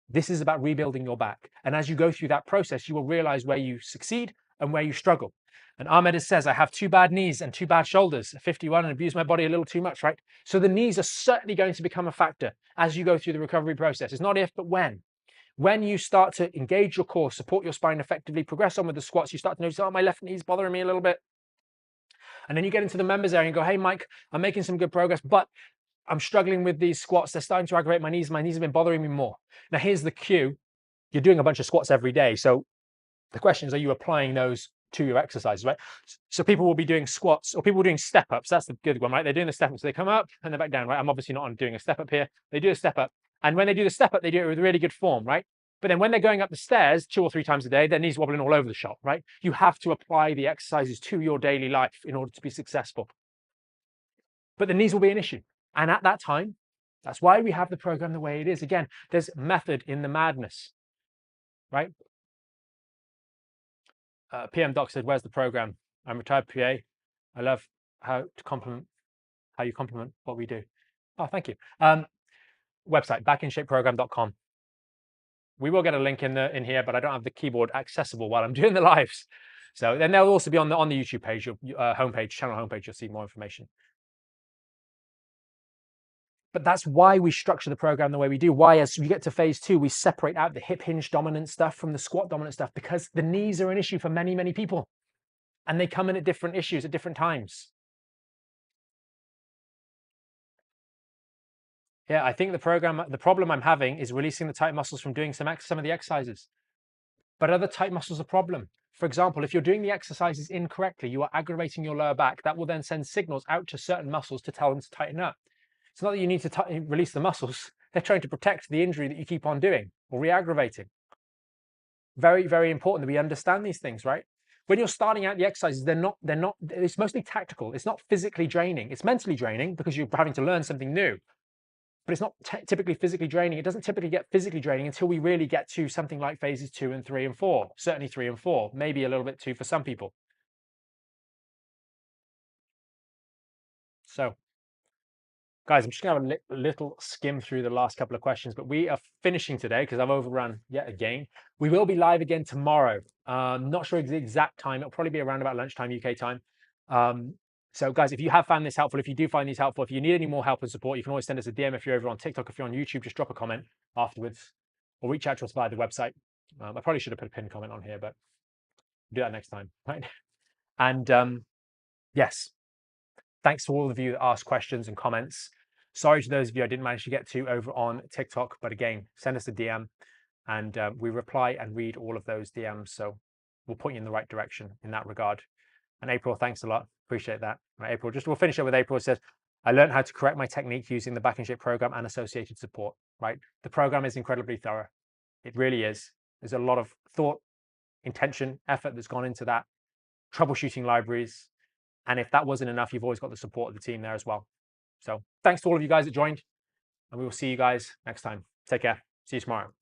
This is about rebuilding your back. And as you go through that process, you will realize where you succeed and where you struggle. And Ahmed says, I have 2 bad knees and 2 bad shoulders, 51, and abuse my body a little too much, right? So the knees are certainly going to become a factor as you go through the recovery process. It's not if, but when. When you start to engage your core, support your spine effectively, progress on with the squats, you start to notice, oh, my left knee's bothering me a little bit. And then you get into the members area and go, hey, Mike, I'm making some good progress, but I'm struggling with these squats. They're starting to aggravate my knees. My knees have been bothering me more. Now, here's the cue. You're doing a bunch of squats every day. So the question is, are you applying those to your exercises, right? So people will be doing squats, or people doing step ups. That's the good one, right? They're doing the step ups. So they come up and they're back down, right? I'm obviously not doing a step up here. They do a step up. And when they do the step up, they do it with really good form, right? But then when they're going up the stairs 2 or 3 times a day, their knees wobbling all over the shop, right? You have to apply the exercises to your daily life in order to be successful. But the knees will be an issue. And at that time, that's why we have the program the way it is. Again, there's method in the madness, right? PM Doc said, where's the program? I'm retired PA. I love how you compliment what we do. Oh, thank you. Website, backinshapeprogram.com. We will get a link in here, but I don't have the keyboard accessible while I'm doing the lives. So then they'll also be on the YouTube page, your homepage, channel homepage. You'll see more information. But that's why we structure the program the way we do. Why, as we get to phase 2, we separate out the hip hinge dominant stuff from the squat dominant stuff, because the knees are an issue for many, many people. And they come in at different issues at different times. Yeah, I think the problem I'm having is releasing the tight muscles from doing some of the exercises. But are the tight muscles a problem? For example, if you're doing the exercises incorrectly, you are aggravating your lower back. That will then send signals out to certain muscles to tell them to tighten up. It's not that you need to release the muscles. They're trying to protect the injury that you keep on doing or re-aggravating. Very, very important that we understand these things, right? When you're starting out the exercises, it's mostly tactical. It's not physically draining. It's mentally draining because you're having to learn something new. But it's not typically physically draining. It doesn't typically get physically draining until we really get to something like phases 2 and 3 and 4. Certainly 3 and 4, maybe a little bit 2 for some people. So, guys, I'm just going to have a little skim through the last couple of questions, but we are finishing today because I've overrun yet again. We will be live again tomorrow. Not sure the exact time. It'll probably be around about lunchtime UK time. So guys, if you have found this helpful, if you do find these helpful, if you need any more help and support, you can always send us a DM if you're over on TikTok. If you're on YouTube, just drop a comment afterwards or reach out to us via the website. I probably should have put a pinned comment on here, but do that next time, right? And yes, thanks to all of you that asked questions and comments. Sorry to those of you I didn't manage to get to over on TikTok, but again, send us a DM and we reply and read all of those DMs. So we'll point you in the right direction in that regard. And April, thanks a lot. Appreciate that. Right, April, we'll finish up with April. It says, I learned how to correct my technique using the Back in Shape program and associated support, right? The program is incredibly thorough. It really is. There's a lot of thought, intention, effort that's gone into that, troubleshooting libraries. And if that wasn't enough, you've always got the support of the team there as well. So thanks to all of you guys that joined, and we will see you guys next time. Take care. See you tomorrow.